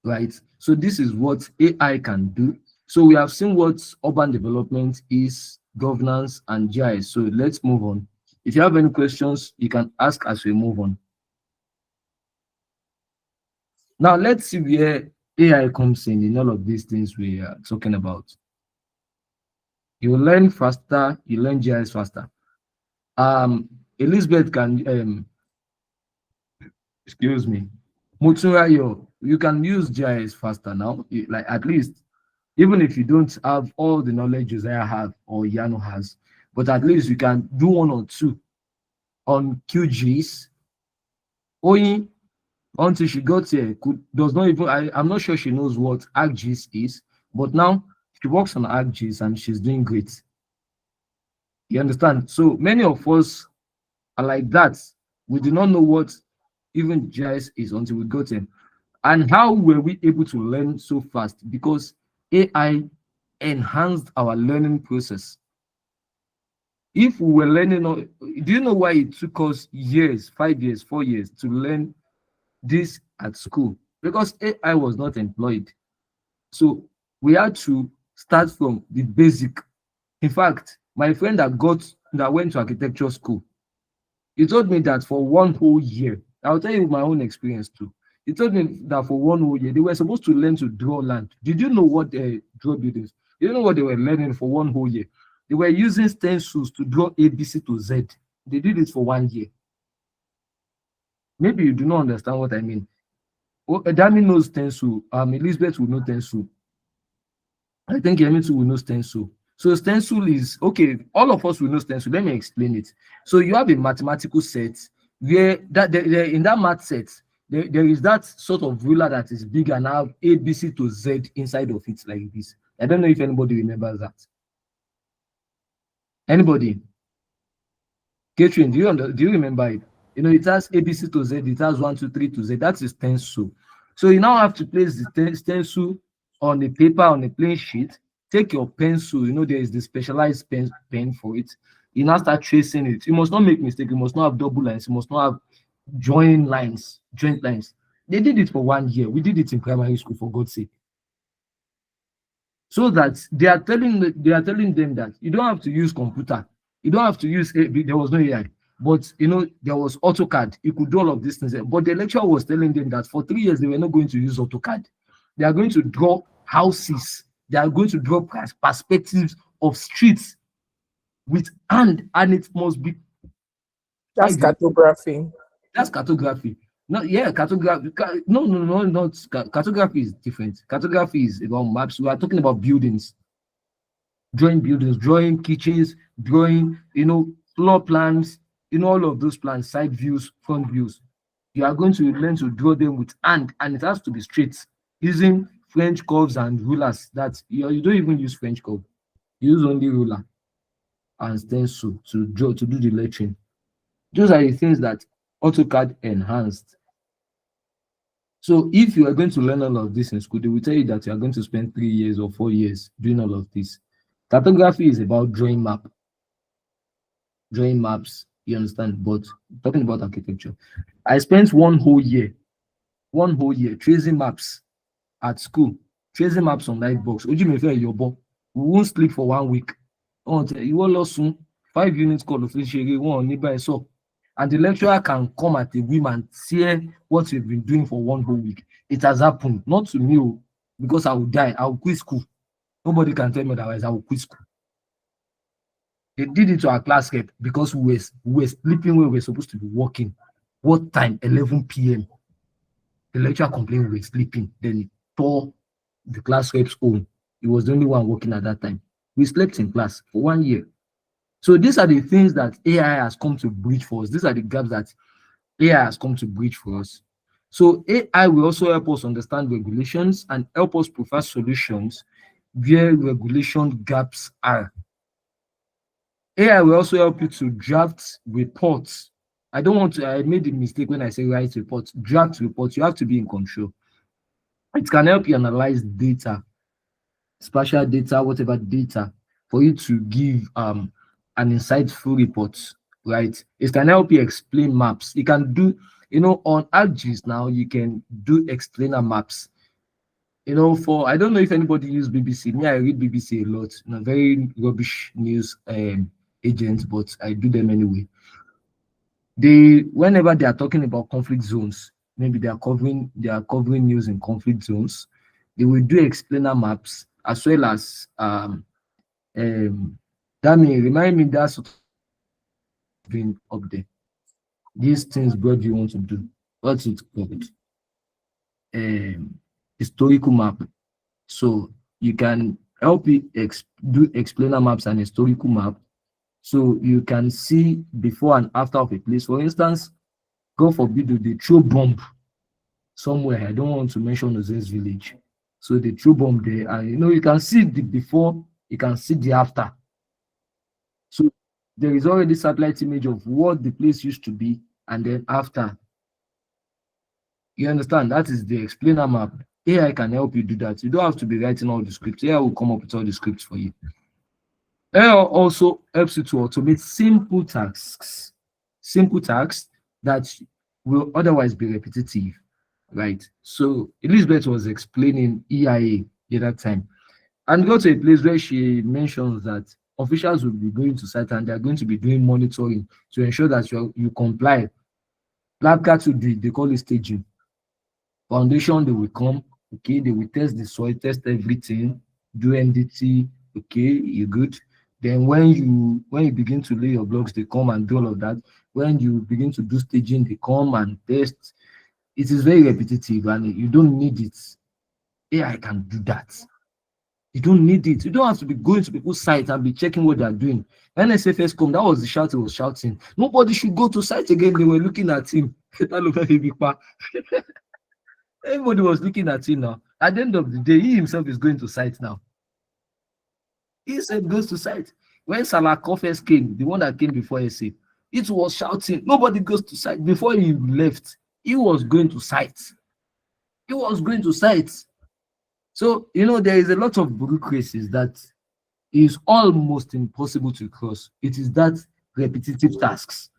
Right? So this is what AI can do. So we have seen what urban development is, governance, and GIS. So let's move on. If you have any questions, you can ask as we move on. Now let's see where AI comes in all of these things we are talking about. You learn faster, you learn GIS faster. Elizabeth can excuse me. Muturayo, you can use GIS faster now. Like at least Even if you don't have all the knowledge Josiah have or Yano has, but at least you can do one or two on QGIS. Only until she got here, does not even, I'm not sure she knows what ArcGIS is, but now she works on ArcGIS and she's doing great. You understand? So many of us are like that. We do not know what even GIS is until we got him. And how were we able to learn so fast? Because AI enhanced our learning process. If we were learning, do you know why it took us years, 5 years, 4 years to learn this at school? Because AI was not employed. So we had to start from the basic. In fact, my friend that went to architecture school, he told me that for one whole year, I'll tell you my own experience too. He told me that for one whole year, they were supposed to learn to draw land. Did you know what they draw buildings? You know what they were learning for one whole year? They were using stencils to draw ABC to Z. They did it for 1 year. Maybe you do not understand what I mean. Oh, Dami knows stencil. Elizabeth will know stencil. I think Yemi too will know stencil. So stencil is, okay, all of us will know stencil. Let me explain it. So you have a mathematical set where in that math set, there is that sort of ruler that is big and have A, B, C to Z inside of it like this. I don't know if anybody remembers that. Anybody? Catherine, do you remember it? You know, it has A, B, C to Z. It has 1, 2, 3 to Z. That is stencil. So you now have to place the stencil on the paper, on a plain sheet. Take your pencil, you know, there is the specialized pen for it. You now start tracing it. You must not make mistake. You must not have double lines. You must not have joint lines. They did it for 1 year. We did it in primary school, for God's sake. So that they are telling them that you don't have to use computer. You don't have to use, there was no AI. But, you know, there was AutoCAD. You could do all of these things. But the lecturer was telling them that for 3 years, they were not going to use AutoCAD. They are going to draw houses. They are going to draw perspectives of streets with hand, and it must be. That's cartography. That's cartography. Cartography. No, not cartography is different. Cartography is about maps. We are talking about buildings. Drawing kitchens, drawing, you know, floor plans, you know, all of those plans, side views, front views. You are going to learn to draw them with hand, and it has to be straight, using French curves and rulers. That you don't even use French curve. You use only ruler and stencil to do the lettering. Those are the things that AutoCAD enhanced. So if you are going to learn all of this in school, they will tell you that you are going to spend 3 years or 4 years doing all of this. Cartography is about drawing maps, you understand? But talking about architecture, I spent one whole year tracing maps at school, tracing maps on Lightbox. We won't sleep for 1 week. You will lose soon. 5 units called officially one nearby. So, and the lecturer can come at a whim and see what you've been doing for 1 whole week. It has happened, not to me, because I will die. I will quit school. Nobody can tell me otherwise. I will quit school. They did it to our class rep because we were sleeping when we were supposed to be working. What time? 11 p.m. The lecturer complained we were sleeping. Then he tore the class rep's home. He was the only one working at that time. We slept in class for 1 year. So these are the things that AI has come to bridge for us. These are the gaps that AI has come to bridge for us. So AI will also help us understand regulations and help us provide solutions where regulation gaps are. AI will also help you to draft reports. I made a mistake when I say write reports. Draft reports, you have to be in control. It can help you analyze data, spatial data, whatever data, for you to give an insightful report, right? It can help you explain maps. You can do, you know, on ArcGIS now, you can do explainer maps. You know, I don't know if anybody use BBC. Me, I read BBC a lot. You know, very rubbish news agents, but I do them anyway. Whenever they are talking about conflict zones, maybe they are covering news in conflict zones, they will do explainer maps as well as that may remind me that sort of being up there. These things God you want to do. What's it called? Historical map. So You can help it do explainer maps and historical map. So you can see before and after of a place. For instance, God forbid they throw bomb somewhere. I don't want to mention Ozen's village. So they throw bomb there, and you can see the before, you can see the after. So there is already satellite image of what the place used to be, and then after. You understand? That is the explainer map. AI can help you do that. You don't have to be writing all the scripts. AI will come up with all the scripts for you. AI also helps you to automate simple tasks that will otherwise be repetitive, right? So Elizabeth was explaining EIA the other time, and got to a place where she mentions that officials will be going to site and they are going to be doing monitoring to ensure that you comply. Lab cats will do, they call it staging. Foundation, they will come, okay, they will test the soil, test everything, do NDT, okay, you're good. Then when you begin to lay your blocks, they come and do all of that. When you begin to do staging, they come and test. It is very repetitive and you don't need it. AI can do that. You don't need it. You don't have to be going to people's sites and be checking what they're doing. When SFS come, that was the shout he was shouting. Nobody should go to site again. They were looking at him. Everybody was looking at him now. At the end of the day, he himself is going to site now. He himself goes to site. When Salah first came, the one that came before SA, it was shouting. Nobody goes to site. Before he left, he was going to site. He was going to site. So, there is a lot of bureaucracies that is almost impossible to cross. It is that repetitive tasks,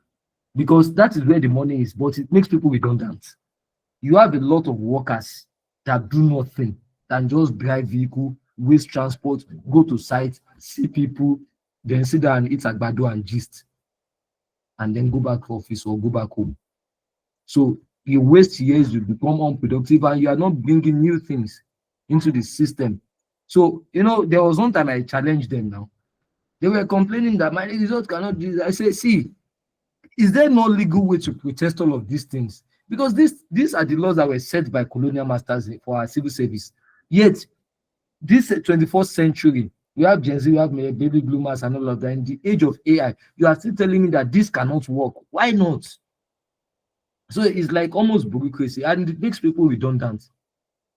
because that is where the money is, but it makes people redundant. You have a lot of workers that do nothing than just drive vehicle, waste transport, go to site, see people, then sit down and eat agbado and gist, and then go back to office or go back home. So you waste years, you become unproductive, and you are not bringing new things into the system. So, there was one time I challenged them now. They were complaining that my results cannot do this. I say, see, is there no legal way to protest all of these things? Because these are the laws that were set by colonial masters for our civil service. Yet, this 21st century, we have Gen Z, we have baby bloomers and all of that. In the age of AI, you are still telling me that this cannot work. Why not? So it's like almost bureaucracy, and it makes people redundant.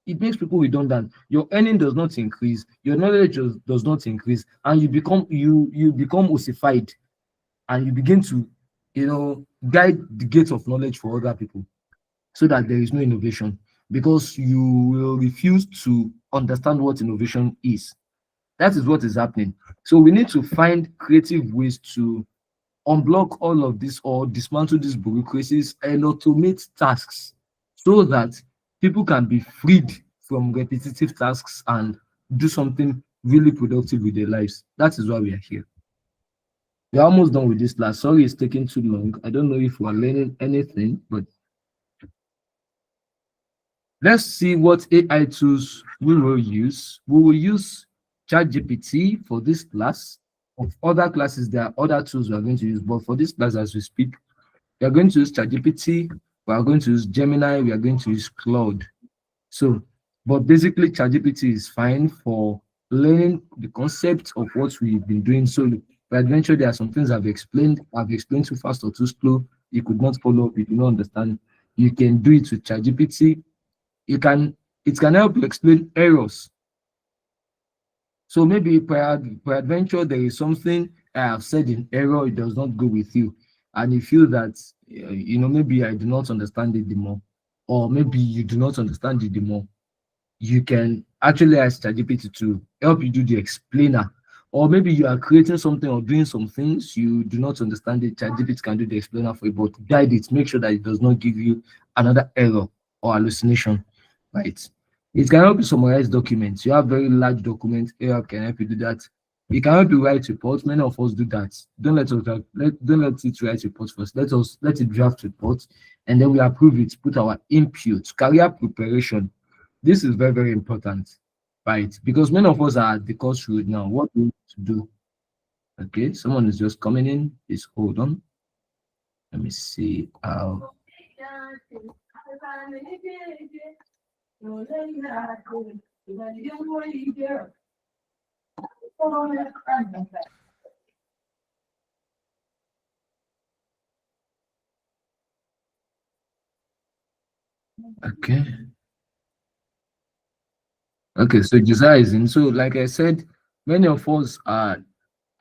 It makes people redundant. Your earning does not increase, your knowledge does not increase, and you become ossified, and you begin to guide the gates of knowledge for other people, so that there is no innovation, because you will refuse to understand what innovation is. That is what is happening. So we need to find creative ways to unblock all of this or dismantle these bureaucracies and automate tasks, so that people can be freed from repetitive tasks and do something really productive with their lives. That is why we are here. We're almost done with this class. Sorry it's taking too long. I don't know if we're learning anything, but let's see what AI tools we will use. We will use ChatGPT for this class. Of other classes, there are other tools we are going to use, but for this class as we speak, we are going to use ChatGPT, we are going to use Gemini, we are going to use Claude. So, but basically ChatGPT is fine for learning the concept of what we've been doing. So by adventure, there are some things I've explained too fast or too slow. You could not follow up, you do not understand. You can do it with ChatGPT. It can help you explain errors. So maybe peradventure there is something I have said in error, it does not go with you, and you feel that maybe I do not understand it the more, or maybe you do not understand it the more. You can actually ask ChatGPT to help you do the explainer, or maybe you are creating something or doing some things you do not understand it. ChatGPT can do the explainer for you, but guide it, make sure that it does not give you another error or hallucination, right? It can help you summarize documents. You have very large documents. AI can help you do that. It can help you write reports. Many of us do that. Don't let it write reports first. Let it draft reports, and then we approve it. Put our input. Career preparation. This is very, very important, right? Because many of us are at the crossroad now. What do we need to do? Okay, someone is just coming in. Please hold on. Let me see. Okay. Okay, so decising. So, like I said, many of us are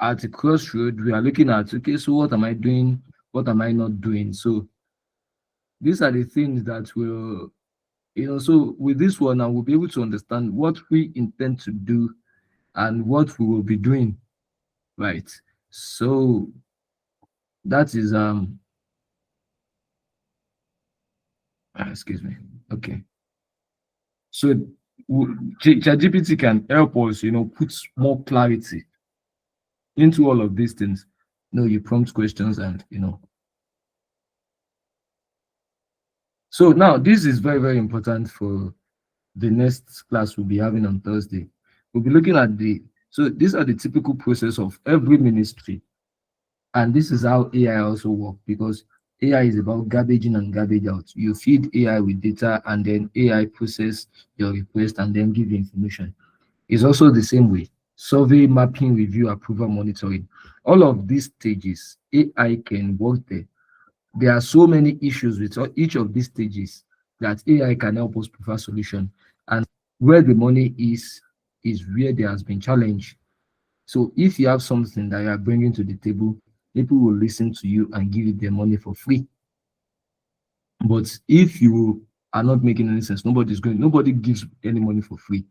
at a crossroad. We are looking at, okay, so what am I doing? What am I not doing? So these are the things that will, so with this one, I will be able to understand what we intend to do and what we will be doing, right? So that is excuse me. Okay. So ChatGPT can help us, put more clarity into all of these things. You prompt questions and So now this is very, very important for the next class we'll be having on Thursday. We'll be looking at so these are the typical process of every ministry. And this is how AI also works, because AI is about garbage in and garbage out. You feed AI with data and then AI process your request and then give you information. It's also the same way. Survey, mapping, review, approval, monitoring. All of these stages, AI can work there. There are so many issues with each of these stages that AI can help us provide solution. And where the money is where there has been challenge. So if you have something that you are bringing to the table, people will listen to you and give you their money for free. But if you are not making any sense, nobody gives any money for free.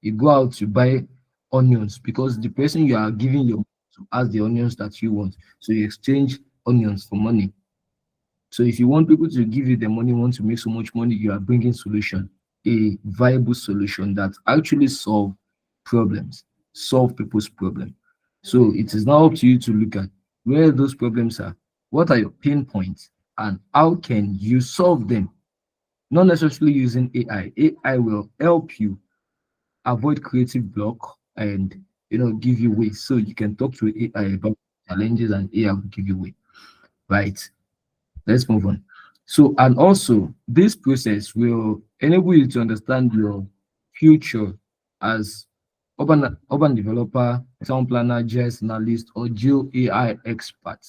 You go out to buy onions because the person you are giving your to has the onions that you want. So you exchange onions for money. So if you want people to give you the money, want to make so much money, you are bringing solution, a viable solution that actually solve problems, solve people's problem. So it is now up to you to look at where those problems are, what are your pain points, and how can you solve them? Not necessarily using AI. AI will help you avoid creative block and give you ways. So you can talk to AI about challenges and AI will give you way. Right. Let's move on. So, and also this process will enable you to understand your future as urban developer, town planner, GIS analyst, or geo AI expert.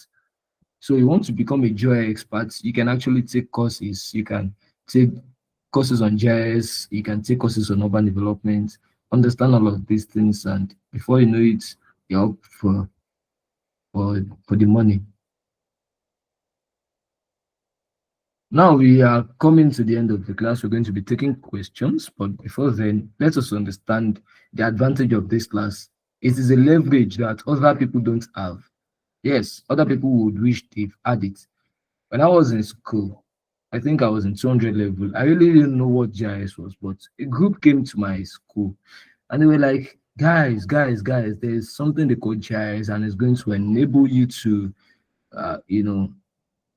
So you want to become a geo AI expert, you can actually take courses. You can take courses on GIS, you can take courses on urban development, understand all of these things, and before you know it, you're up for the money. Now we are coming to the end of the class. We're going to be taking questions, but before then, let us understand the advantage of this class. It is a leverage that other people don't have. Yes, other people would wish they've had it. When I was in school, I think I was in 200 level. I really didn't know what GIS was, but a group came to my school and they were like, guys, there's something they call GIS and it's going to enable you to,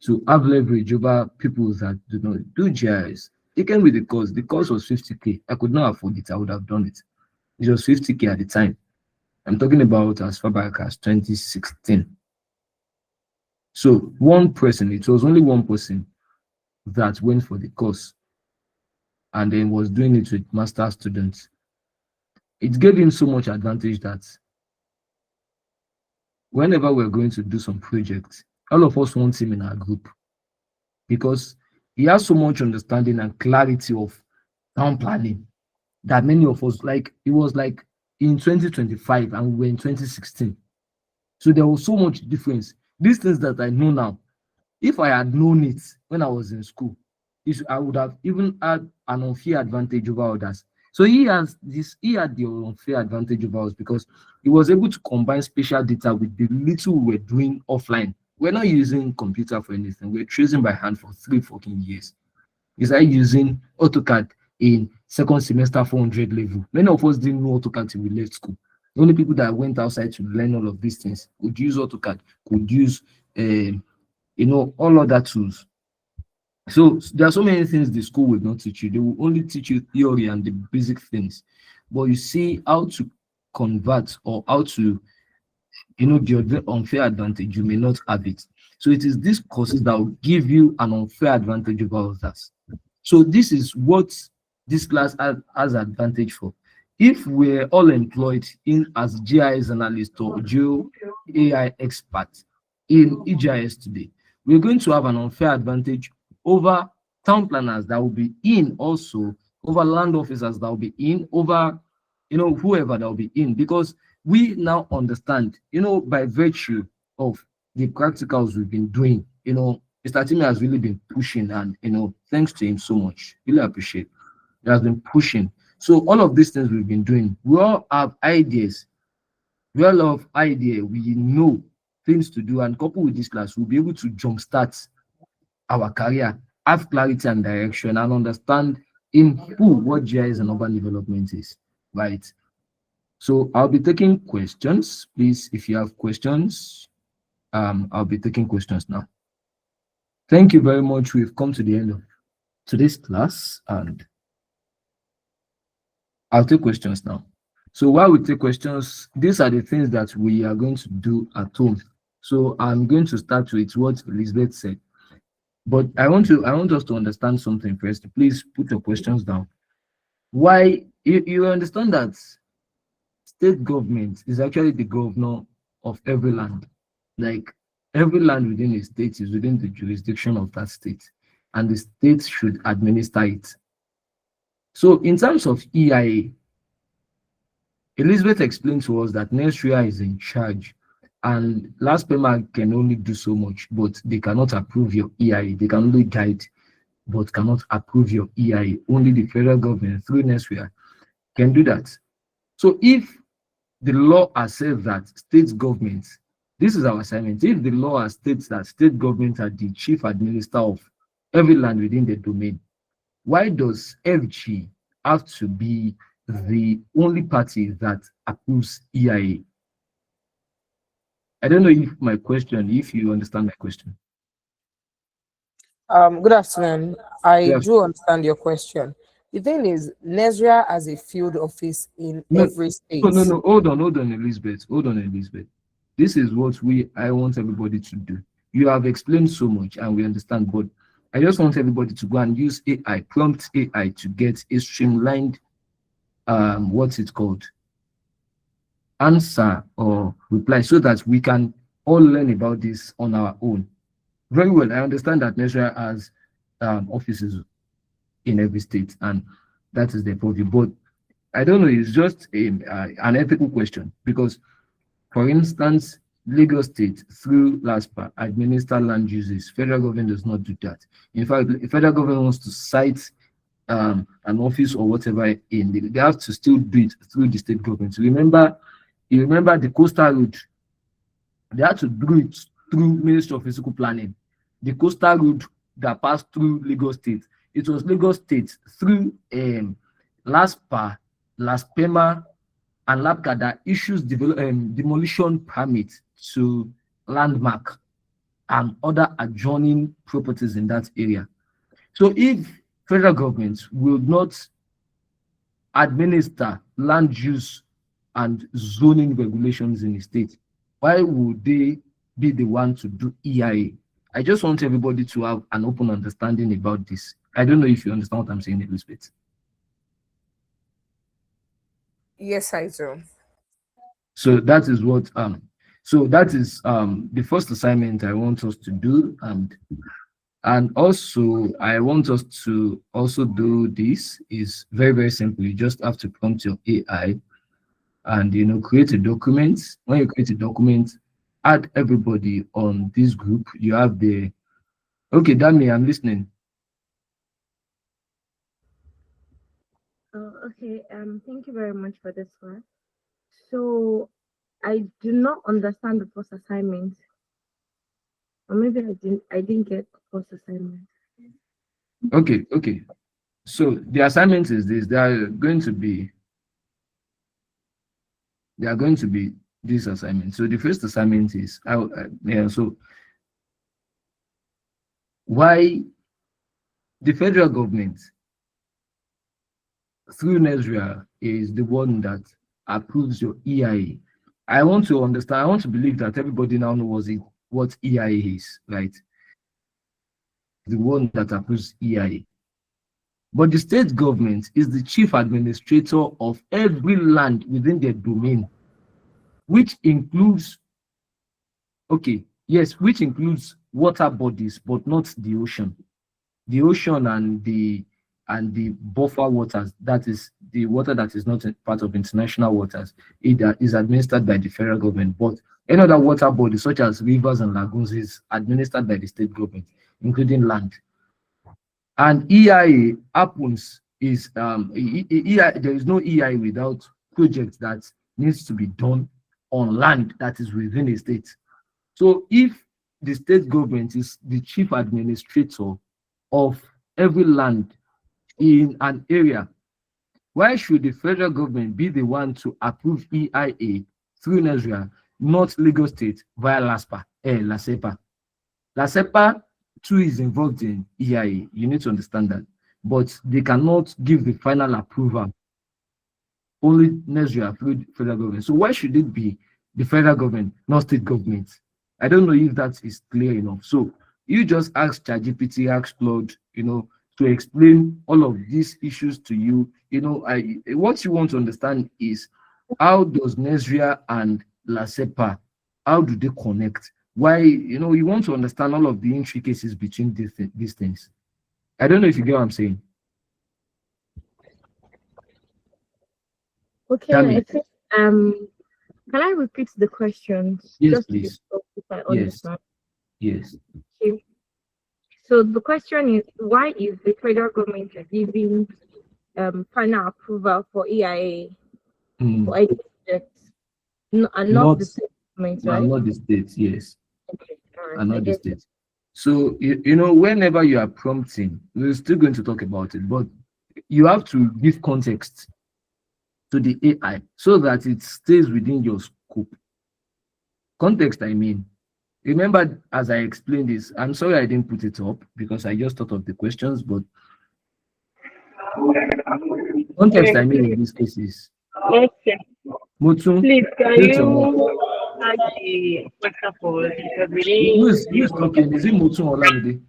to have leverage over people that do not do GIS. It came with the cost. The cost was 50K. I could not afford it. I would have done it. It was 50K at the time. I'm talking about as far back as 2016. So one person, it was only one person that went for the course and then was doing it with master students. It gave him so much advantage that whenever we're going to do some projects, all of us want him in our group because he has so much understanding and clarity of town planning that many of us, like it was like in 2025 and we were in 2016. So there was so much difference. These things that I know now, if I had known it when I was in school, I would have even had an unfair advantage over others. So he had the unfair advantage over us because he was able to combine spatial data with the little we were doing offline. We're not using computer for anything. We're tracing by hand for 3 fucking years. He started using AutoCAD in second semester 400 level. Many of us didn't know AutoCAD till we left school. The only people that went outside to learn all of these things could use AutoCAD, could use all other tools. So there are so many things the school will not teach you. They will only teach you theory and the basic things. But you see how to convert or how to, the unfair advantage, you may not have it. So it is these courses that will give you an unfair advantage over others. So this is what this class has advantage for. if we're all employed in as GIS analyst or geo AI expert in EGIS today, we're going to have an unfair advantage over town planners that will be in, also over land officers that will be in, over whoever that will be in, because we now understand, by virtue of the practicals we've been doing, Mr. Timmy has really been pushing, and thanks to him so much. Really appreciate. He has been pushing. So all of these things we've been doing, we all have ideas. We all have idea. We know things to do, and coupled with this class, we'll be able to jumpstart our career, have clarity and direction, and understand in full what GIS and urban development is. Right. So I'll be taking questions. Please, if you have questions, I'll be taking questions now. Thank you very much. We've come to the end of today's class, and I'll take questions now. So while we take questions, these are the things that we are going to do at home. So I'm going to start with what Elizabeth said. But I want us to understand something first. Please put your questions down. Why you understand that state government is actually the governor of every land. Like every land within a state is within the jurisdiction of that state, and the state should administer it. So in terms of EIA, Elizabeth explained to us that Nesria is in charge, and last payment can only do so much, but they cannot approve your EIA. They can only guide, but cannot approve your EIA. Only the federal government through Nesria can do that. So if the law has said that state governments, this is our assignment. If the law has states that state governments are the chief administrator of every land within the domain, why does FG have to be the only party that approves EIA? I don't know if you understand my question. Good afternoon. I Yes. do understand your question. The thing is, Nesria has a field office in every state. No. Hold on, Elizabeth. This is what I want everybody to do. You have explained so much, and we understand, but I just want everybody to go and use AI, prompt AI, to get a streamlined, what's it called, answer or reply, so that we can all learn about this on our own. Very well, I understand that Nesria has offices in every state, and that is the purview. But I don't know, it's just an ethical question, because, for instance, Lagos State through LASPA administer land uses. Federal government does not do that. In fact, if federal government wants to cite an office or whatever they have to still do it through the state government. You remember the coastal road, they had to do it through Ministry of Physical Planning. The coastal road that passed through Lagos State, it was Lagos State through LASPA, LASPEMA, and LAPCA that issues demolition permit to landmark and other adjoining properties in that area. So if federal government will not administer land use and zoning regulations in the state, why would they be the one to do EIA? I just want everybody to have an open understanding about this. I don't know if you understand what I'm saying, Elizabeth. Yes, I do. So that is what the first assignment I want us to do, and also I want us to also do this is very, very simple. You just have to prompt your AI and create a document. When you create a document, add everybody on this group. You have the okay, Dami, I'm listening. Okay. Thank you very much for this one. So I do not understand the first assignment, or maybe I didn't get the first assignment. Okay. So the assignment is this. There are going to be this assignment. So the first assignment is so why the federal government through Nesria is the one that approves your EIA. I want to understand, I want to believe that everybody now knows what EIA is, right? The one that approves EIA. But the state government is the chief administrator of every land within their domain, which includes, okay, yes, which includes water bodies, but not the ocean. The ocean and the buffer waters, that is the water that is not a part of international waters, it is administered by the federal government. But any other water body, such as rivers and lagoons, is administered by the state government, including land. And EIA happens is there is no EIA without projects that needs to be done on land that is within a state. So if the state government is the chief administrator of every land in an area, why should the federal government be the one to approve EIA through Nigeria, not Lagos State via LASEPA? LASEPA too is involved in EIA. You need to understand that. But they cannot give the final approval. Only Nigeria through the federal government. So why should it be the federal government, not state government? I don't know if that is clear enough. So you just ask ChatGPT, ask Claude, to explain all of these issues to you. What you want to understand is, how does Nigeria and LASEPA, how do they connect? Why, you want to understand all of the intricacies between these things. I don't know if you get what I'm saying. Okay, Tell me. I think, can I repeat the questions? Yes, just please. To be sure if I Yes. understand? Yes. Okay. So the question is, why is the federal government giving final approval for EIA for any projects, and not the state government, right? Not the state, yes. Okay, all right. And not the state. So, whenever you are prompting, we're still going to talk about it, but you have to give context to the AI so that it stays within your scope. Context, I mean. Remember, as I explained this, I'm sorry I didn't put it up because I just thought of the questions, but context, I mean, in this case is. Okay. Mutun, Please, can mute your you mic. ask the question for us? Because we didn't Who's talking? Is it Mutun or Olamide?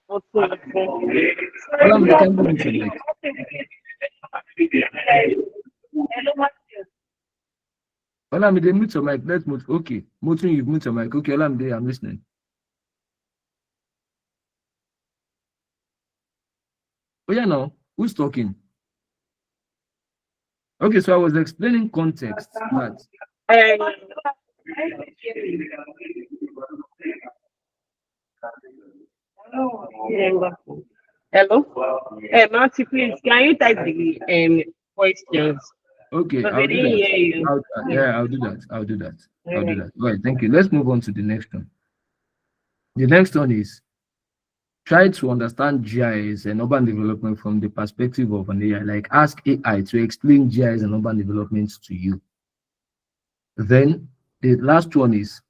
also. Olamide, can you mute your mic? Olamide, mute your mic. Let's mute. Okay. Mutun, you've mute your mic. Okay, Olamide, I'm listening. Oh, yeah, no. Who's talking? Okay, so I was explaining context. That Hello? Marty, please, can you type the questions? okay, Because I'll we do didn't that. hear you. I'll do that. I'll do that. I'll do that. Right, thank you. Let's move on to the next one. The next one is, try to understand GIS and urban development from the perspective of an AI. Like, ask AI to explain GIS and urban development to you. Then the last one is,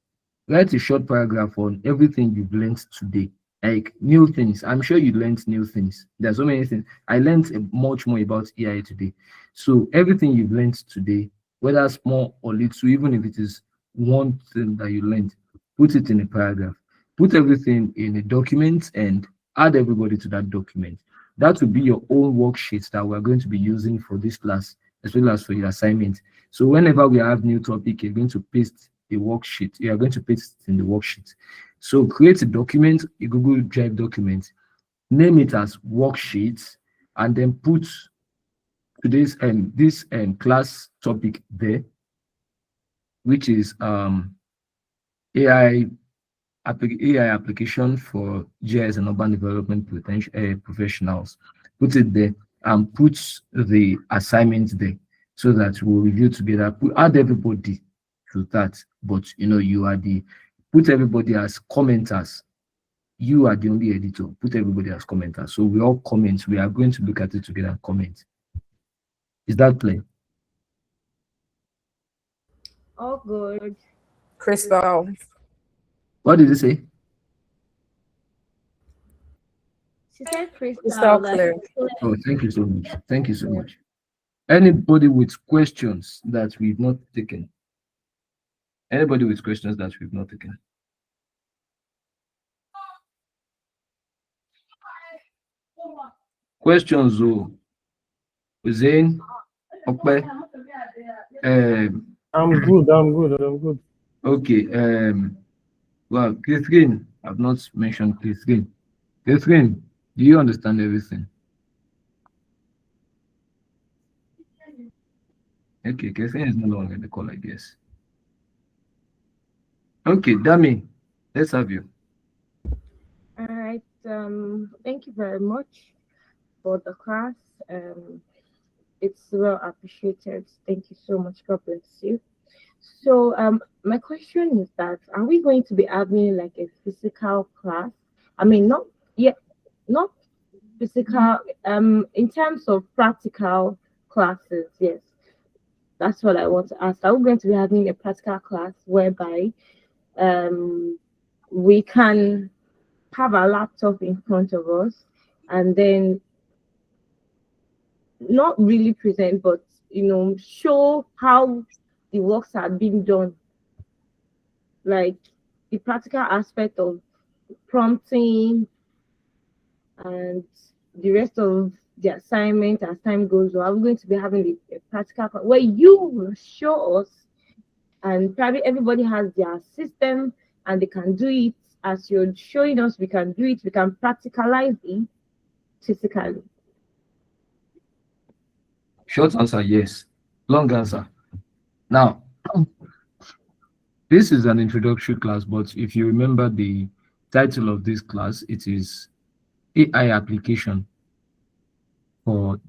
write a short paragraph on everything you've learned today. Like new things. I'm sure you learned new things. There's so many things. I learned much more about AI today. So everything you've learned today, whether small or little, even if it is one thing that you learned, put it in a paragraph. Put everything in a document and add everybody to that document. That will be your own worksheet that we're going to be using for this class, as well as for your assignment. So whenever we have new topic, you're going to paste a worksheet. You are going to paste it in the worksheet. So create a document, a Google Drive document, name it as worksheets, and then put today's this class topic there, which is AI application for GIS and urban development professionals. Put it there and put the assignment there so that we'll review together. Add everybody to that, but you are put everybody as commenters. You are the only editor. Put everybody as commenters. So we all comment. We are going to look at it together and comment. Is that clear? All good. Crystal. What did you say? She said Crystal clear. Oh, thank you so much. Thank you so much. Anybody with questions that we've not taken? Anybody with questions that we've not taken? Questions, Zain, okay. I'm good. Okay. Well, Catherine, I've not mentioned Catherine. Catherine, do you understand everything? Okay, Catherine is no longer in the call, I guess. Okay, Dami, let's have you. All right. Thank you very much for the class. It's well appreciated. Thank you so much. God bless you. So, my question is that are we going to be having like a physical class? I mean, not yet, not physical. In terms of practical classes, yes, that's what I want to ask. Are we going to be having a practical class whereby we can have a laptop in front of us and then not really present, but show how the works are being done, like the practical aspect of prompting and the rest of the assignment as time goes on. I'm going to be having a practical class where you will show us, and probably everybody has their system and they can do it as you're showing us. We can do it, we can practicalize it physically. Short answer, yes. Long answer. Now, this is an introductory class, but if you remember the title of this class, it is AI application for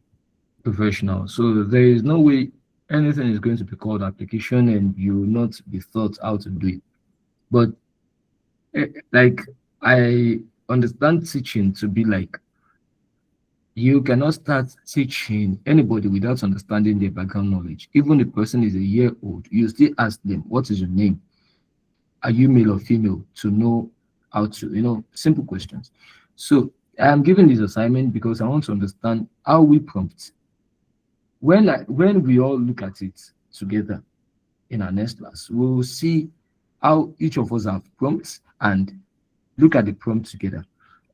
professionals. So there is no way anything is going to be called application and you will not be taught how to do it. But like, I understand teaching to be like, you cannot start teaching anybody without understanding their background knowledge. Even if a person is a year old, you still ask them, what is your name? Are you male or female? To know how to, simple questions. So I am giving this assignment because I want to understand how we prompt. When we all look at it together in our next class, we'll see how each of us have prompts and look at the prompt together,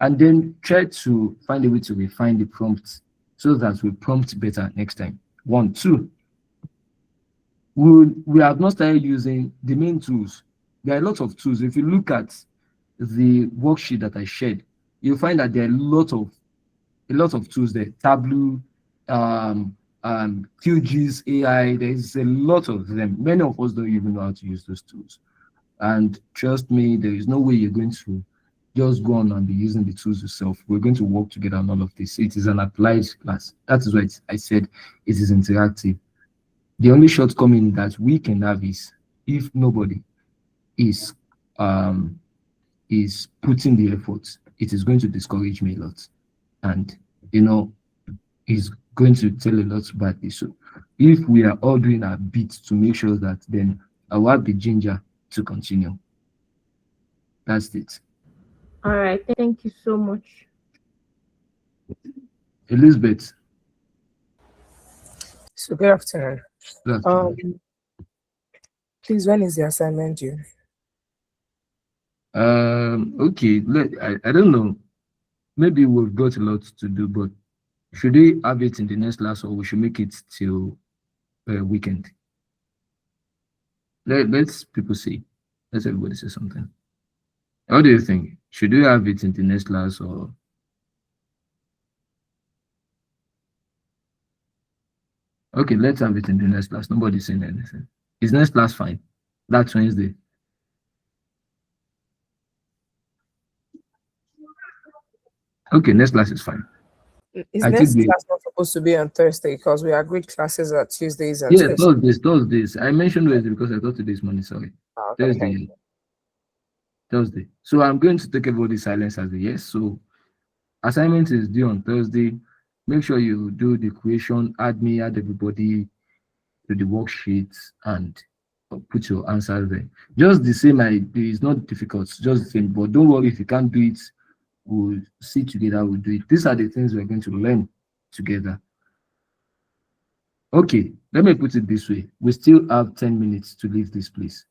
and then try to find a way to refine the prompt so that we prompt better next time. 1, 2, we have not started using the main tools. There are a lot of tools. If you look at the worksheet that I shared, you'll find that there are a lot of tools there. Tableau, QGIS, AI. There's a lot of them. Many of us don't even know how to use those tools. And trust me, there is no way you're going to just go on and be using the tools yourself. We're going to work together on all of this. It is an applied class. That is why I said it is interactive. The only shortcoming that we can have is if nobody is putting the effort, it is going to discourage me a lot, and is going to tell a lot badly. So if we are all doing our bit to make sure that, then I will have the ginger to continue. That's it. All right, thank you so much. Elizabeth. So good afternoon. Good afternoon. Please, when is the assignment due? Okay, I don't know. Maybe we've got a lot to do, but should we have it in the next class, or we should make it till weekend? Let's people say. Let's everybody say something. What do you think? Should we have it in the next class, or? Okay, let's have it in the next class. Nobody's saying anything. Is next class fine? That's Wednesday. Okay, next class is fine. Is next class not supposed to be on Thursday, because we agreed classes are Tuesdays and Thursdays. I mentioned Wednesday because I thought today's Monday. Sorry. Okay. Thursday. So I'm going to take everybody's silence as a yes. So assignment is due on Thursday. Make sure you do the creation, add everybody to the worksheet, and put your answers there. Just the same idea. It's not difficult, just the same. But don't worry if you can't do it. We'll sit together, we'll do it. These are the things we're going to learn together. Okay, let me put it this way. We still have 10 minutes to leave this place.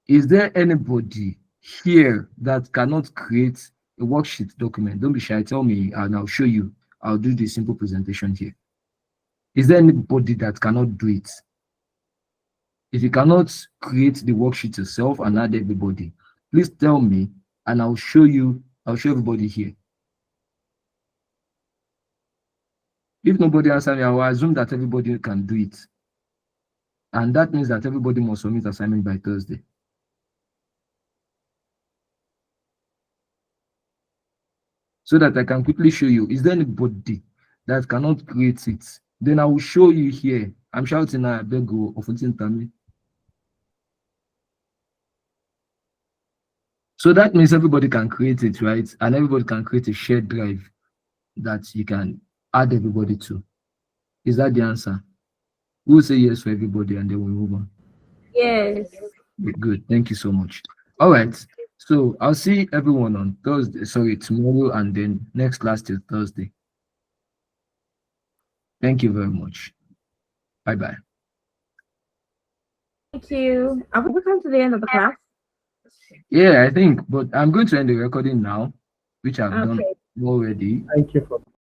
Is there anybody here that cannot create a worksheet document? Don't be shy, tell me and I'll show you I'll do the simple presentation here. Is there anybody that cannot do it? If you cannot create the worksheet yourself and add everybody, please tell me and I'll show everybody here. If nobody answers me, I will assume that everybody can do it. And that means that everybody must submit assignment by Thursday. So that I can quickly show you, is there anybody that cannot create it? Then I will show you here. I'm shouting now, I beg you, of So that means everybody can create it, right? And everybody can create a shared drive that you can add everybody to. Is that the answer? We'll say yes for everybody and then we'll move on. Yes. Good. Thank you so much. All right. So I'll see everyone on Thursday, tomorrow, and then next class till Thursday. Thank you very much. Bye-bye. Thank you. Have we come to the end of the class? Yeah, I think, but I'm going to end the recording now, which I've done already. Thank you for